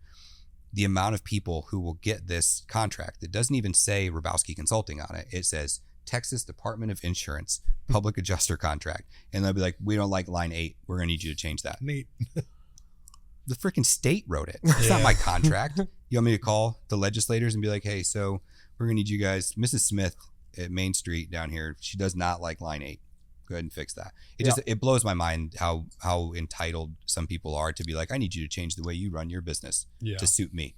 The amount of people who will get this contract that doesn't even say Robosky Consulting on it. It says Texas Department of Insurance public adjuster contract. And they'll be like, we don't like line 8. We're going to need you to change that. Neat. The freaking state wrote it. It's not my contract. You want me to call the legislators and be like, hey, so we're going to need you guys, Mrs. Smith at Main Street down here, she does not like line 8. Go ahead and fix that. It blows my mind how entitled some people are to be like, I need you to change the way you run your business to suit me.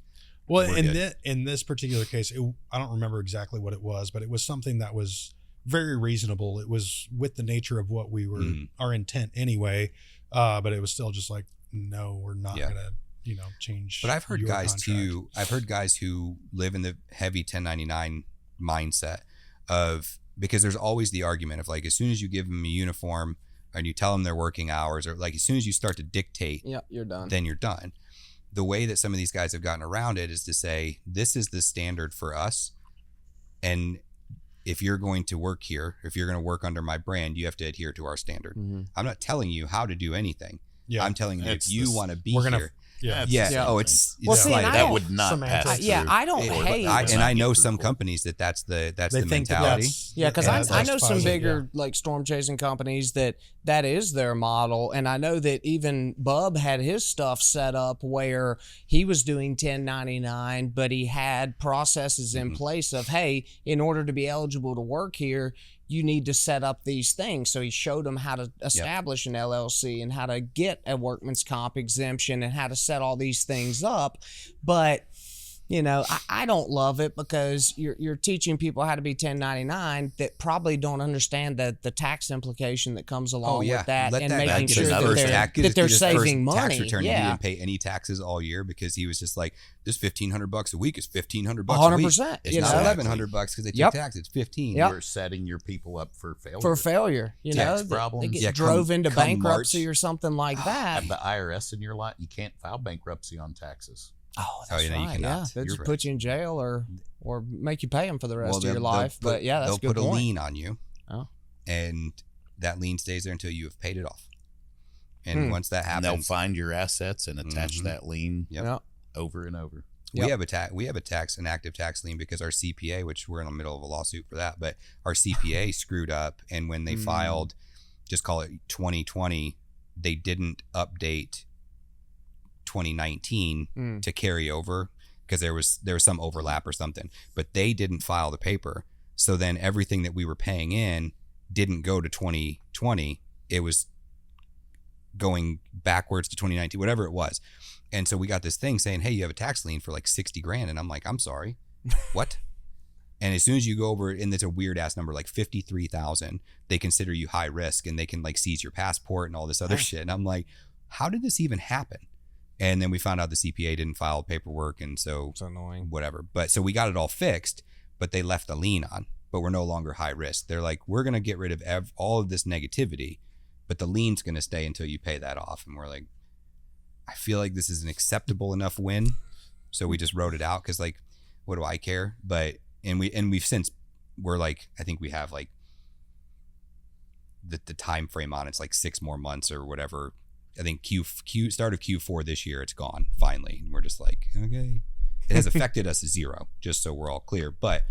Well, in this particular case, I don't remember exactly what it was, but it was something that was very reasonable. It was with the nature of what we were, our intent anyway, but it was still just like, no, we're not going to, change. But I've heard your guys contract. too. I've heard guys who live in the heavy 1099 mindset because there's always the argument of like, as soon as you give them a uniform and you tell them their working hours, or like as soon as you start to dictate, you're done. Then you're done. The way that some of these guys have gotten around it is to say, this is the standard for us. And if you're going to work here, if you're going to work under my brand, you have to adhere to our standard. I'm not telling you how to do anything. I'm telling you, if you want to be here. Oh, it's well, see, that would not pass through. I don't hate. I know some companies that's the mentality. Because I know some bigger like storm chasing companies that is their model, and I know that even Bub had his stuff set up where he was doing 1099, but he had processes in place of, hey, in order to be eligible to work here, you need to set up these things. So he showed them how to establish an LLC and how to get a workman's comp exemption and how to set all these things up. But, I don't love it because you're teaching people how to be 1099 that probably don't understand the tax implication that comes along with that. Let and that making sure that they're saving money. Tax return, he didn't pay any taxes all year because he was just like, this $1,500 a week is $1,500 a week. 100%. It's not $1,100 because they take tax. It's $15. You're setting your people up for failure. Tax problems. They get drove into bankruptcy or something like that. Have the IRS in your lot. You can't file bankruptcy on taxes. Oh, that's you right. cannot. Yeah, they'll You're just put you in jail or make you pay them for the rest of your they'll life. But yeah, that's a they'll good put point. a lien on you. Oh. And that lien stays there until you have paid it off. And once that And happens, they'll find your assets and attach that lien Yep. over and over. we have an active tax lien because our CPA, which we're in the middle of a lawsuit for that, but our CPA screwed up, and when they filed, just call it 2020, they didn't update 2019 to carry over because there was some overlap or something, but they didn't file the paper. So then everything that we were paying in didn't go to 2020. It was going backwards to 2019, whatever it was. And so we got this thing saying, hey, you have a tax lien for like 60 grand. And I'm like, I'm sorry, what? And as soon as you go over, and it's a weird ass number, like 53,000, they consider you high risk and they can like seize your passport and all this other shit. And I'm like, how did this even happen? And then we found out the CPA didn't file paperwork. And so It's annoying. whatever. But so we got it all fixed, but they left a lien on, but we're no longer high risk. They're like, we're going to get rid of all of this negativity, but the lien's going to stay until you pay that off. And we're like, I feel like this is an acceptable enough win. So we just wrote it out because like, what do I care? But, we've since, we're like, I think we have like the time frame on it's like 6 more months or whatever. I think start of Q4 this year, it's gone finally. And we're just like, okay. It has affected us 0, just so we're all clear. But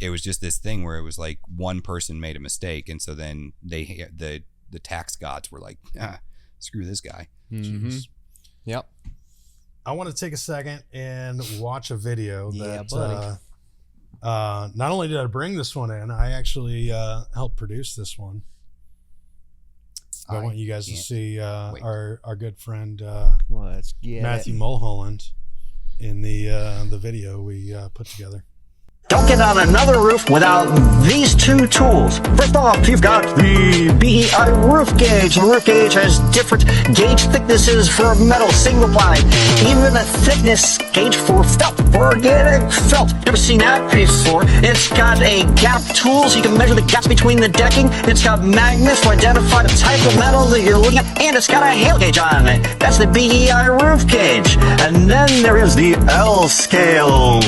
it was just this thing where it was like one person made a mistake. And so then the tax gods were like, screw this guy. Mm-hmm. Yep. I want to take a second and watch a video that buddy. Not only did I bring this one in, I actually helped produce this one. I want you guys to see our good friend Let's get Matthew Mulholland in the video we put together. Don't get on another roof without these 2 tools. First off, you've got the BEI roof gauge. The roof gauge has different gauge thicknesses for metal, single ply, even a thickness gauge for felt, organic felt. Never seen that before. It's got a gap tool so you can measure the gaps between the decking. It's got magnets to identify the type of metal that you're looking at, and it's got a hail gauge on it. That's the BEI roof gauge. And then there is the L scale.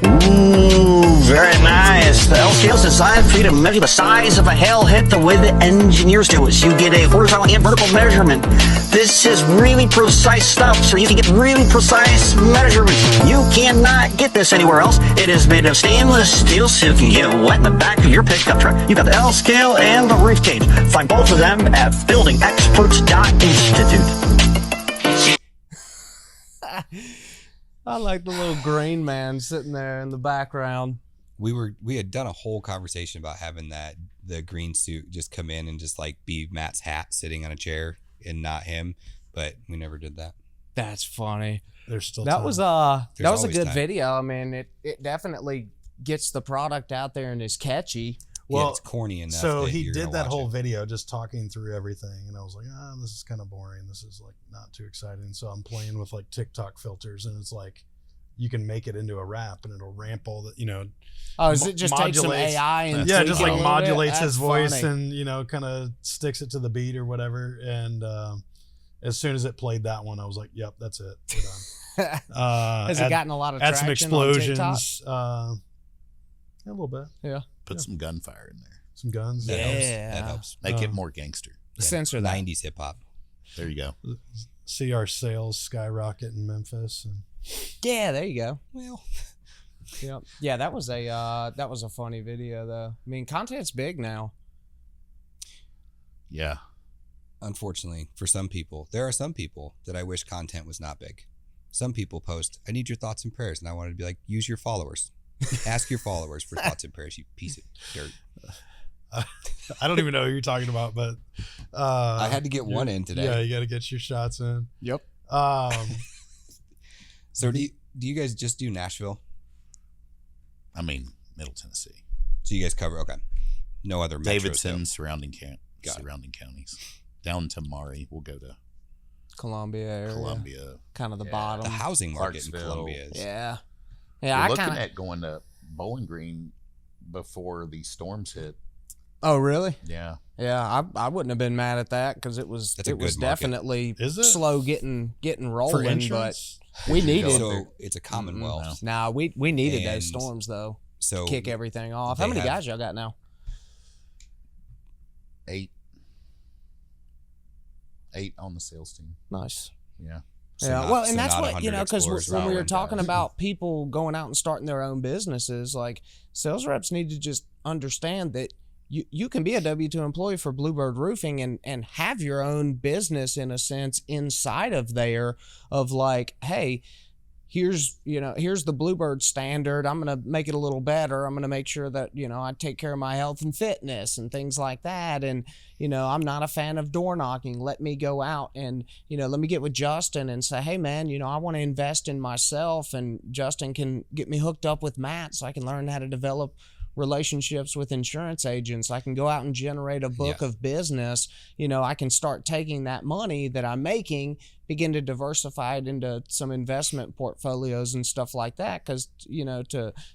Ooh, very nice. The L scale is designed for you to measure the size of a hail hit the way the engineers do it. So you get a horizontal and vertical measurement. This is really precise stuff, so you can get really precise measurements. You cannot get this anywhere else. It is made of stainless steel, so you can get wet in the back of your pickup truck. You've got the L scale and the roof gauge. Find both of them at buildingexperts.institute. I like the little green man sitting there in the background. We had done a whole conversation about having the green suit just come in and just like be Matt's hat sitting on a chair and not him, but we never did that. That's funny. There's still That time. was a always good time. video. I mean, it definitely gets the product out there and is catchy. Well, yeah, it's corny enough. So that he you're did gonna that watch whole it. video just talking through everything, and I was like, this is kind of boring. This is like not too exciting. So I'm playing with like TikTok filters, and it's like you can make it into a rap, and it'll ramp all the Oh, is it just take some modulates- AI and yeah, tweak just it a like little bit? modulates his That's voice funny. and kind of sticks it to the beat or whatever. And as soon as it played that one, I was like, yep, that's it. We're done. Has it gotten a lot of add traction some on TikTok? explosions, a little bit, Yeah. Put some gunfire in there. some guns. That helps. Yeah. That helps. Make it more gangster. Censor that. 90s hip hop. There you go. See our sales skyrocket in Memphis. And Yeah, there you go. Well, Yeah, that was a funny video though. I mean, content's big now. Yeah. unfortunately, for some people, there are some people that I wish content was not big. Some people post, I need your thoughts and prayers. And I wanted to be like, use your followers. Ask your followers for thoughts and prayers, you piece of dirt. I don't even know who you're talking about, but I had to get one in today. Yeah, you got to get your shots in. Yep. So do you guys just do Nashville? I mean, Middle Tennessee. So you guys cover, okay. No other metros, Davidson, though. surrounding Got it. counties. Down to Maury, we'll go to Columbia area. Columbia. Kind of the Yeah. bottom. The housing market in Clarksville. Columbia is. Yeah. We're Yeah, I looking kind of. at going to Bowling Green before the storms hit. Oh, really? Yeah. Yeah, I wouldn't have been mad at that because it was That's a it was good market. definitely Is it? slow getting For rolling, but entrance? We needed. So it's a commonwealth. Nah, we needed And those storms though. So Kick everything off. How they many have- guys y'all got now? 8 on the sales team. Nice. Yeah. So Yeah, not- well, so and that's not what 100 because explorers when we were rolling talking guys. about people going out and starting their own businesses, like sales reps need to just understand that you can be a W-2 employee for Bluebird Roofing and have your own business in a sense inside of there of like, hey, here's the Bluebird standard. I'm going to make it a little better. I'm going to make sure that, I take care of my health and fitness and things like that. And, I'm not a fan of door knocking. Let me go out and, let me get with Justin and say, hey man, I want to invest in myself, and Justin can get me hooked up with Matt so I can learn how to develop relationships with insurance agents. I can go out and generate a book of business. I can start taking that money that I'm making, begin to diversify it into some investment portfolios and stuff like that. Because,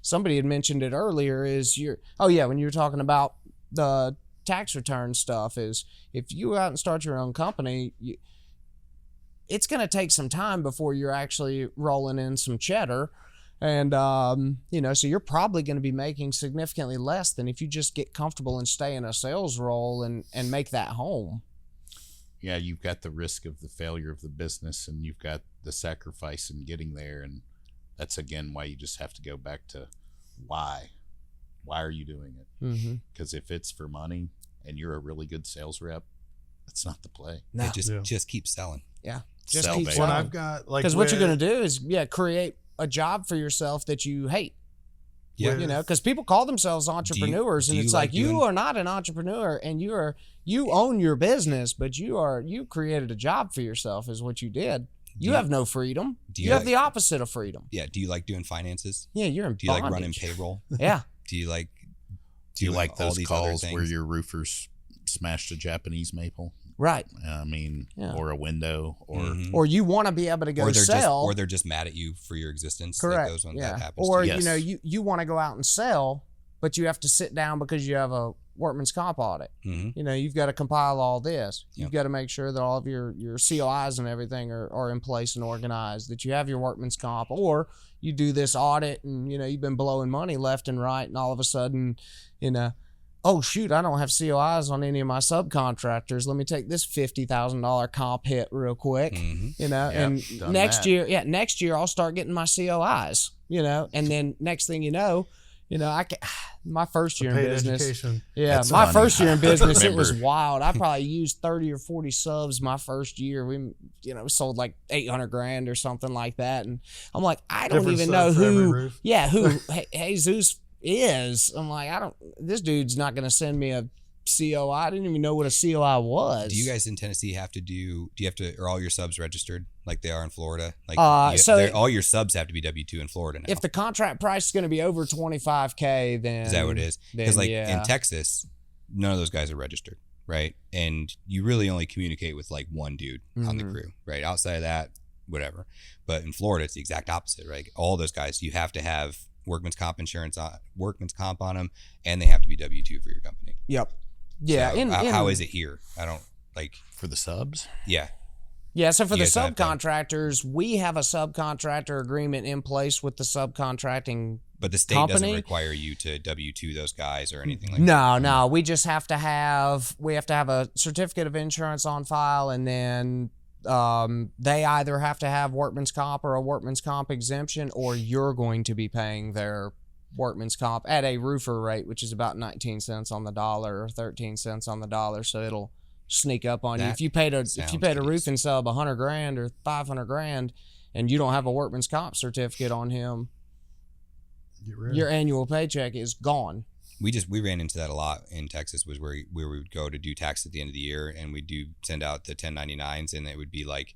somebody had mentioned it earlier when you were talking about the tax return stuff, is if you go out and start your own company, it's going to take some time before you're actually rolling in some cheddar. And, so you're probably going to be making significantly less than if you just get comfortable and stay in a sales role and make that home. Yeah, you've got the risk of the failure of the business, and you've got the sacrifice in getting there. And that's, again, why you just have to go back to why. Why are you doing it? Because if it's for money and you're a really good sales rep, that's not the play. No. Just keep selling. Yeah. Just Sell, keep baby. When selling. I've got like, Because what you're going to do is, create a job for yourself that you hate. Yeah. Because people call themselves entrepreneurs, do and you it's like like you doing- are not an entrepreneur, and you own your business, but you created a job for yourself is what you did. You have no freedom. do You you have like- the opposite of freedom. Yeah. Do you like doing finances? Yeah, you're in Do you like running bondage. payroll? Yeah. Do you like Do you doing like all those these other calls where things? your roofers smashed a Japanese maple? Right. Yeah. Or a window, or Mhm. Or you want to be able to go or they're sell. they're just mad at you for your existence. Correct. Like those ones yeah. that happens. Or to you. Yes. you want to go out and sell, but you have to sit down because you have a workman's comp audit. Mhm. You've got to compile all this. You've Yep. got to make sure that all of your COIs and everything are in place and organized, that you have your workman's comp, or you do this audit and, you've been blowing money left and right, and all of a sudden, oh shoot, I don't have COIs on any of my subcontractors. Let me take this $50,000 comp hit real quick, Mhm. and done next that. next year I'll start getting my COIs, and then next thing you know, my first year in paid business. education. Yeah, That's my funny. first year in business, it was Remember. wild. I probably used 30 or 40 subs my first year. We, sold like 800 grand or something like that. And I'm like, I don't Different even sub know for every who, roof. who Jesus is. I'm like, this dude's not going to send me a COI. I didn't even know what a COI was. Do you guys in Tennessee are all your subs registered like they are in Florida? Like all your subs have to be W-2 in Florida now. if the contract price is going to be over 25K, then Is that what it is? then, Because yeah. in Texas, none of those guys are registered, right? And you really only communicate with like one dude on the Mhm. crew, right? Outside of that, whatever. But in Florida, it's the exact opposite, right? All those guys, you have to have workman's comp on them, and they have to be W-2 for your company. Yep. Yeah. So, how is it here? I don't like. for the subs. Yeah. Yeah, so for You the guys have to- subcontractors, we have a subcontractor agreement in place with the subcontracting. But the state doesn't Company? require you to W-2 those guys or anything like that. No, we just have to have a certificate of insurance on file, and then they either have to have workman's comp or a workman's comp exemption, or you're going to be paying their workman's comp at a roofer rate, which is about 19 cents on the dollar or 13 cents on the dollar. So it'll sneak up on you. That If you paid a sounds roofing sub $100 grand or $500 grand and you don't have a workman's comp certificate on him, Get rid of your it. annual paycheck is gone. We ran into that a lot in Texas, was where we would go to do tax at the end of the year, and we'd send out the 1099s, and it would be like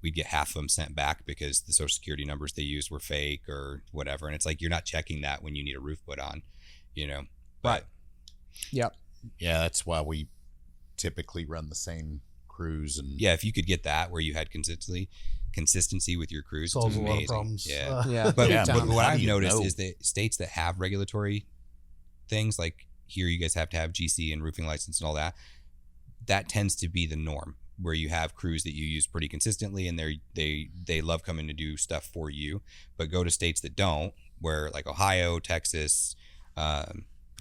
we'd get half of them sent back because the social security numbers they used were fake or whatever. And it's like, you're not checking that when you need a roof put on, but Yep. Yeah, that's why we typically run the same crews. And yeah, if you could get that where you had consistency with your crews, Solves it's a amazing. lot of problems. Yeah. Yeah. But, Yeah, but but what how I've do you noticed know? is that states that have regulatory things, like here you guys have to have GC and roofing license and all that, that tends to be the norm. where you have crews that you use pretty consistently, and they love coming to do stuff for you. But go to states that don't, where like Ohio, Texas,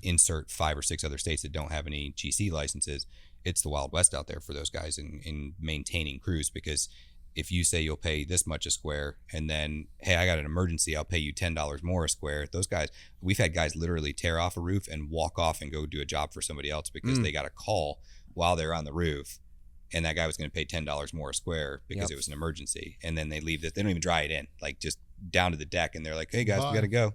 insert 5 or 6 other states that don't have any GC licenses. It's the Wild West out there for those guys in maintaining crews, because if you say you'll pay this much a square and then, hey, I got an emergency, I'll pay you $10 more a square. Those guys, we've had guys literally tear off a roof and walk off and go do a job for somebody else because they got a call while they're on the roof, and that guy was going to pay $10 more a square because it was an emergency. And then they leave this, they don't even dry it in, like just down to the deck, and they're like, hey guys, we got to go.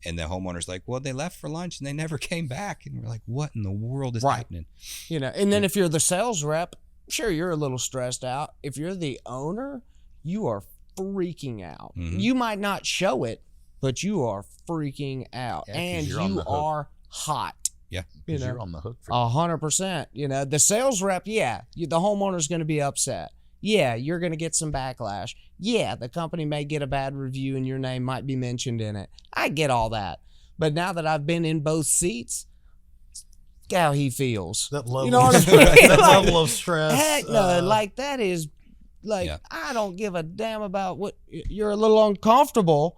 And the homeowner's like, well, they left for lunch and they never came back. And we're like, what in the world is happening? You know, and then if you're the sales rep, sure, you're a little stressed out. If you're the owner, you are freaking out. You might not show it, but you are freaking out. Yeah, and you're on you the hook. are hot. Yeah. You know, You're on the hook for 100%. You know, the sales rep, the homeowner's going to be upset. Yeah, you're going to get some backlash. Yeah, the company may get a bad review and your name might be mentioned in it. I get all that. But now that I've been in both seats, how he feels. That level, you know what I mean? that Like, level of stress. heck no, like that is like, I don't give a damn about what you're a little uncomfortable.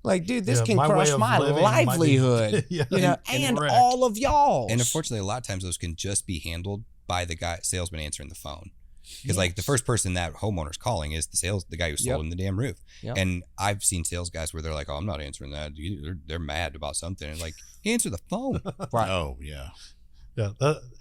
Like, dude, this can my crush way of my living livelihood. might be- yeah. You know, and wrecked. all of y'all. And unfortunately, a lot of times those can just be handled by the salesman answering the phone. Because like the first person that homeowner's calling is the guy who sold him the damn roof. And I've seen sales guys where they're like, oh, I'm not answering that. They're mad about something. And like, answer the phone. Right. Oh, yeah. Yeah,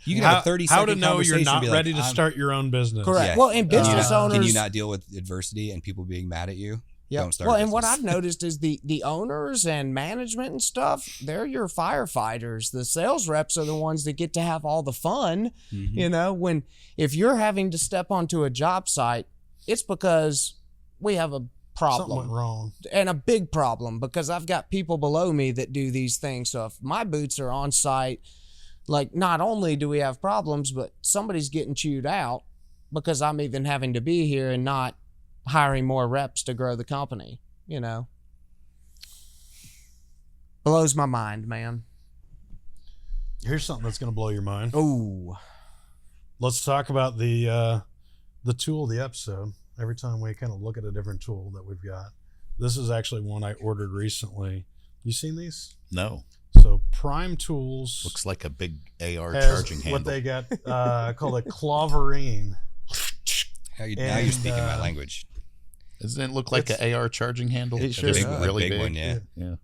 You can have a 30-second how to know you're conversation not and be like, ready to start your own business. Correct. Yeah. Well, and business owners. Can you not deal with adversity and people being mad at you? Yeah. Don't start. Well, a and what business. I've noticed is the owners and management and stuff, they're your firefighters. The sales reps are the ones that get to have all the fun. You know, if you're having to step onto a job site, it's because we have a problem. Something went wrong. And a big problem, because I've got people below me that do these things. So if my boots are on site, like, not only do we have problems, but somebody's getting chewed out because I'm even having to be here and not hiring more reps to grow the company, you know. Blows my mind, man. Here's something that's going to blow your mind. Ooh. Let's talk about the tool of the episode. Every time we kind of look at a different tool that we've got. This is actually one I ordered recently. You seen these? No. So Prime Tools Looks like a big AR has charging handle. what they got called a claverine. Now you're speaking my language. Doesn't it look like an AR charging handle? It sure Just does. really A big one, yeah. Yeah.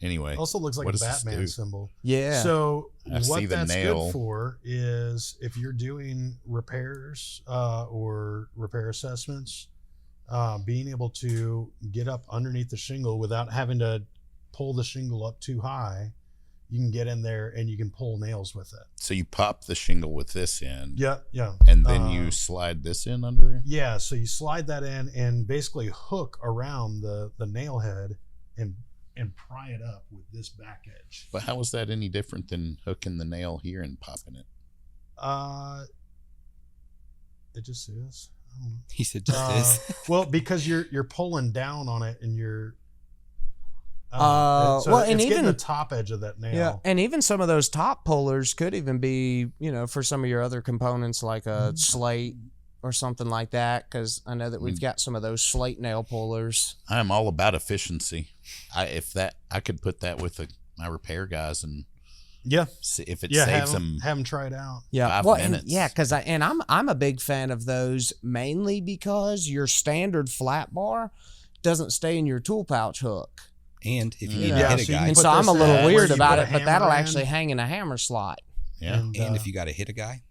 Anyway. Also looks like what a does this Batman do? symbol. Yeah. So I see what the that's nail. good for is if you're doing repairs or repair assessments, being able to get up underneath the shingle without having to pull the shingle up too high. You can get in there and you can pull nails with it. So you pop the shingle with this end. Yeah, yeah. And then you slide this in under there? Yeah, so you slide that in and basically hook around the nail head and pry it up with this back edge. But how is that any different than hooking the nail here and popping it? It just is. I don't know. He said just this. Well, because you're pulling down on it and you're well, and it's even getting the top edge of that nail. Yeah, and even some of those top pullers could even be, you know, for some of your other components like a slate or something like that, because I know that we've got some of those slate nail pullers. I am all about efficiency. I could put that with my repair guys and Yeah, see if it yeah. saves Have them. them try it out. Yeah, 5 well, minutes. and, yeah, because I'm a big fan of those mainly because your standard flat bar doesn't stay in your tool pouch hook. And if you need Yeah, to hit a so you guy, can And put so I'm this a little in weird where you about put a it, but hammer that'll in. actually hang in a hammer slot. Yeah. And, if you got to hit a guy,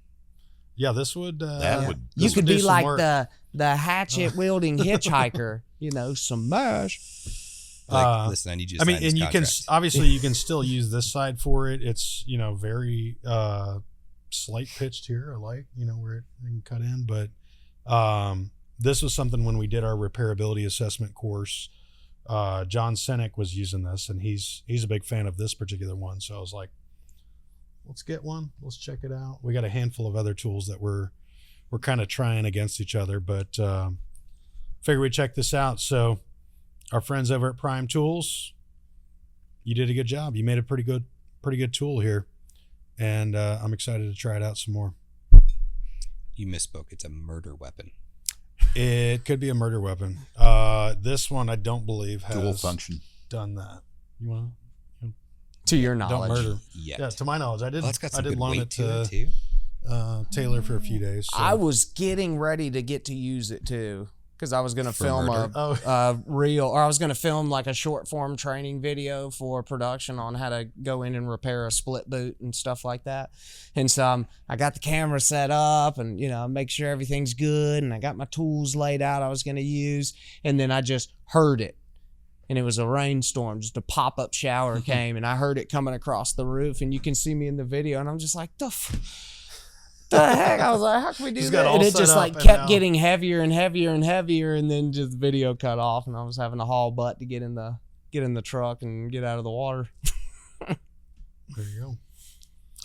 yeah, this would That would- You this could would do be some like work. the hatchet wielding hitchhiker, you know, smash. like, listen, I need you to I mean, sign this and you can contract. obviously you can still use this side for it. It's, you know, very slight pitched here. I like, you know, where it can cut in. But this was something when we did our repairability assessment course. John Senek was using this, and he's a big fan of this particular one. So I was like, let's get one. Let's check it out. We got a handful of other tools that we're kind of trying against each other, but figure we'd check this out. So our friends over at Prime Tools, you did a good job. You made a pretty good tool here, and I'm excited to try it out some more. You misspoke. It's a murder weapon. It could be a murder weapon. This one I don't believe has Dual function. done that. You want To your don't knowledge. murder? Yet. Yeah, to my knowledge, I did. Oh, it's got I some did good loan weight it to it to too. Taylor for a few days. So. I was getting ready to get to use it too, because I was going to For film murder? a reel, or I was going to film like a short form training video for production on how to go in and repair a split boot and stuff like that. And so I got the camera set up and, make sure everything's good. And I got my tools laid out I was going to use. And then I just heard it. And it was a rainstorm, just a pop-up shower came, and I heard it coming across the roof, and you can see me in the video, and I'm just like, the heck? I was like, how can we do Just got that? all And it set just up like and kept now- getting heavier and heavier and heavier, and then just the video cut off, and I was having to haul butt to get in the truck and get out of the water. There you go.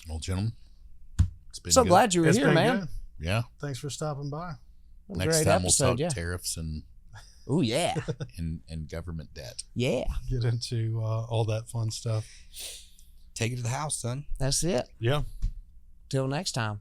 Well, gentlemen, it's been So good. glad you were It's here, been man. good. Yeah. Thanks for stopping by. Next Great time episode, we'll talk yeah. tariffs and Oh yeah, government debt. yeah. Get into all that fun stuff. Take it to the house, son. That's it. Yeah. Till next time.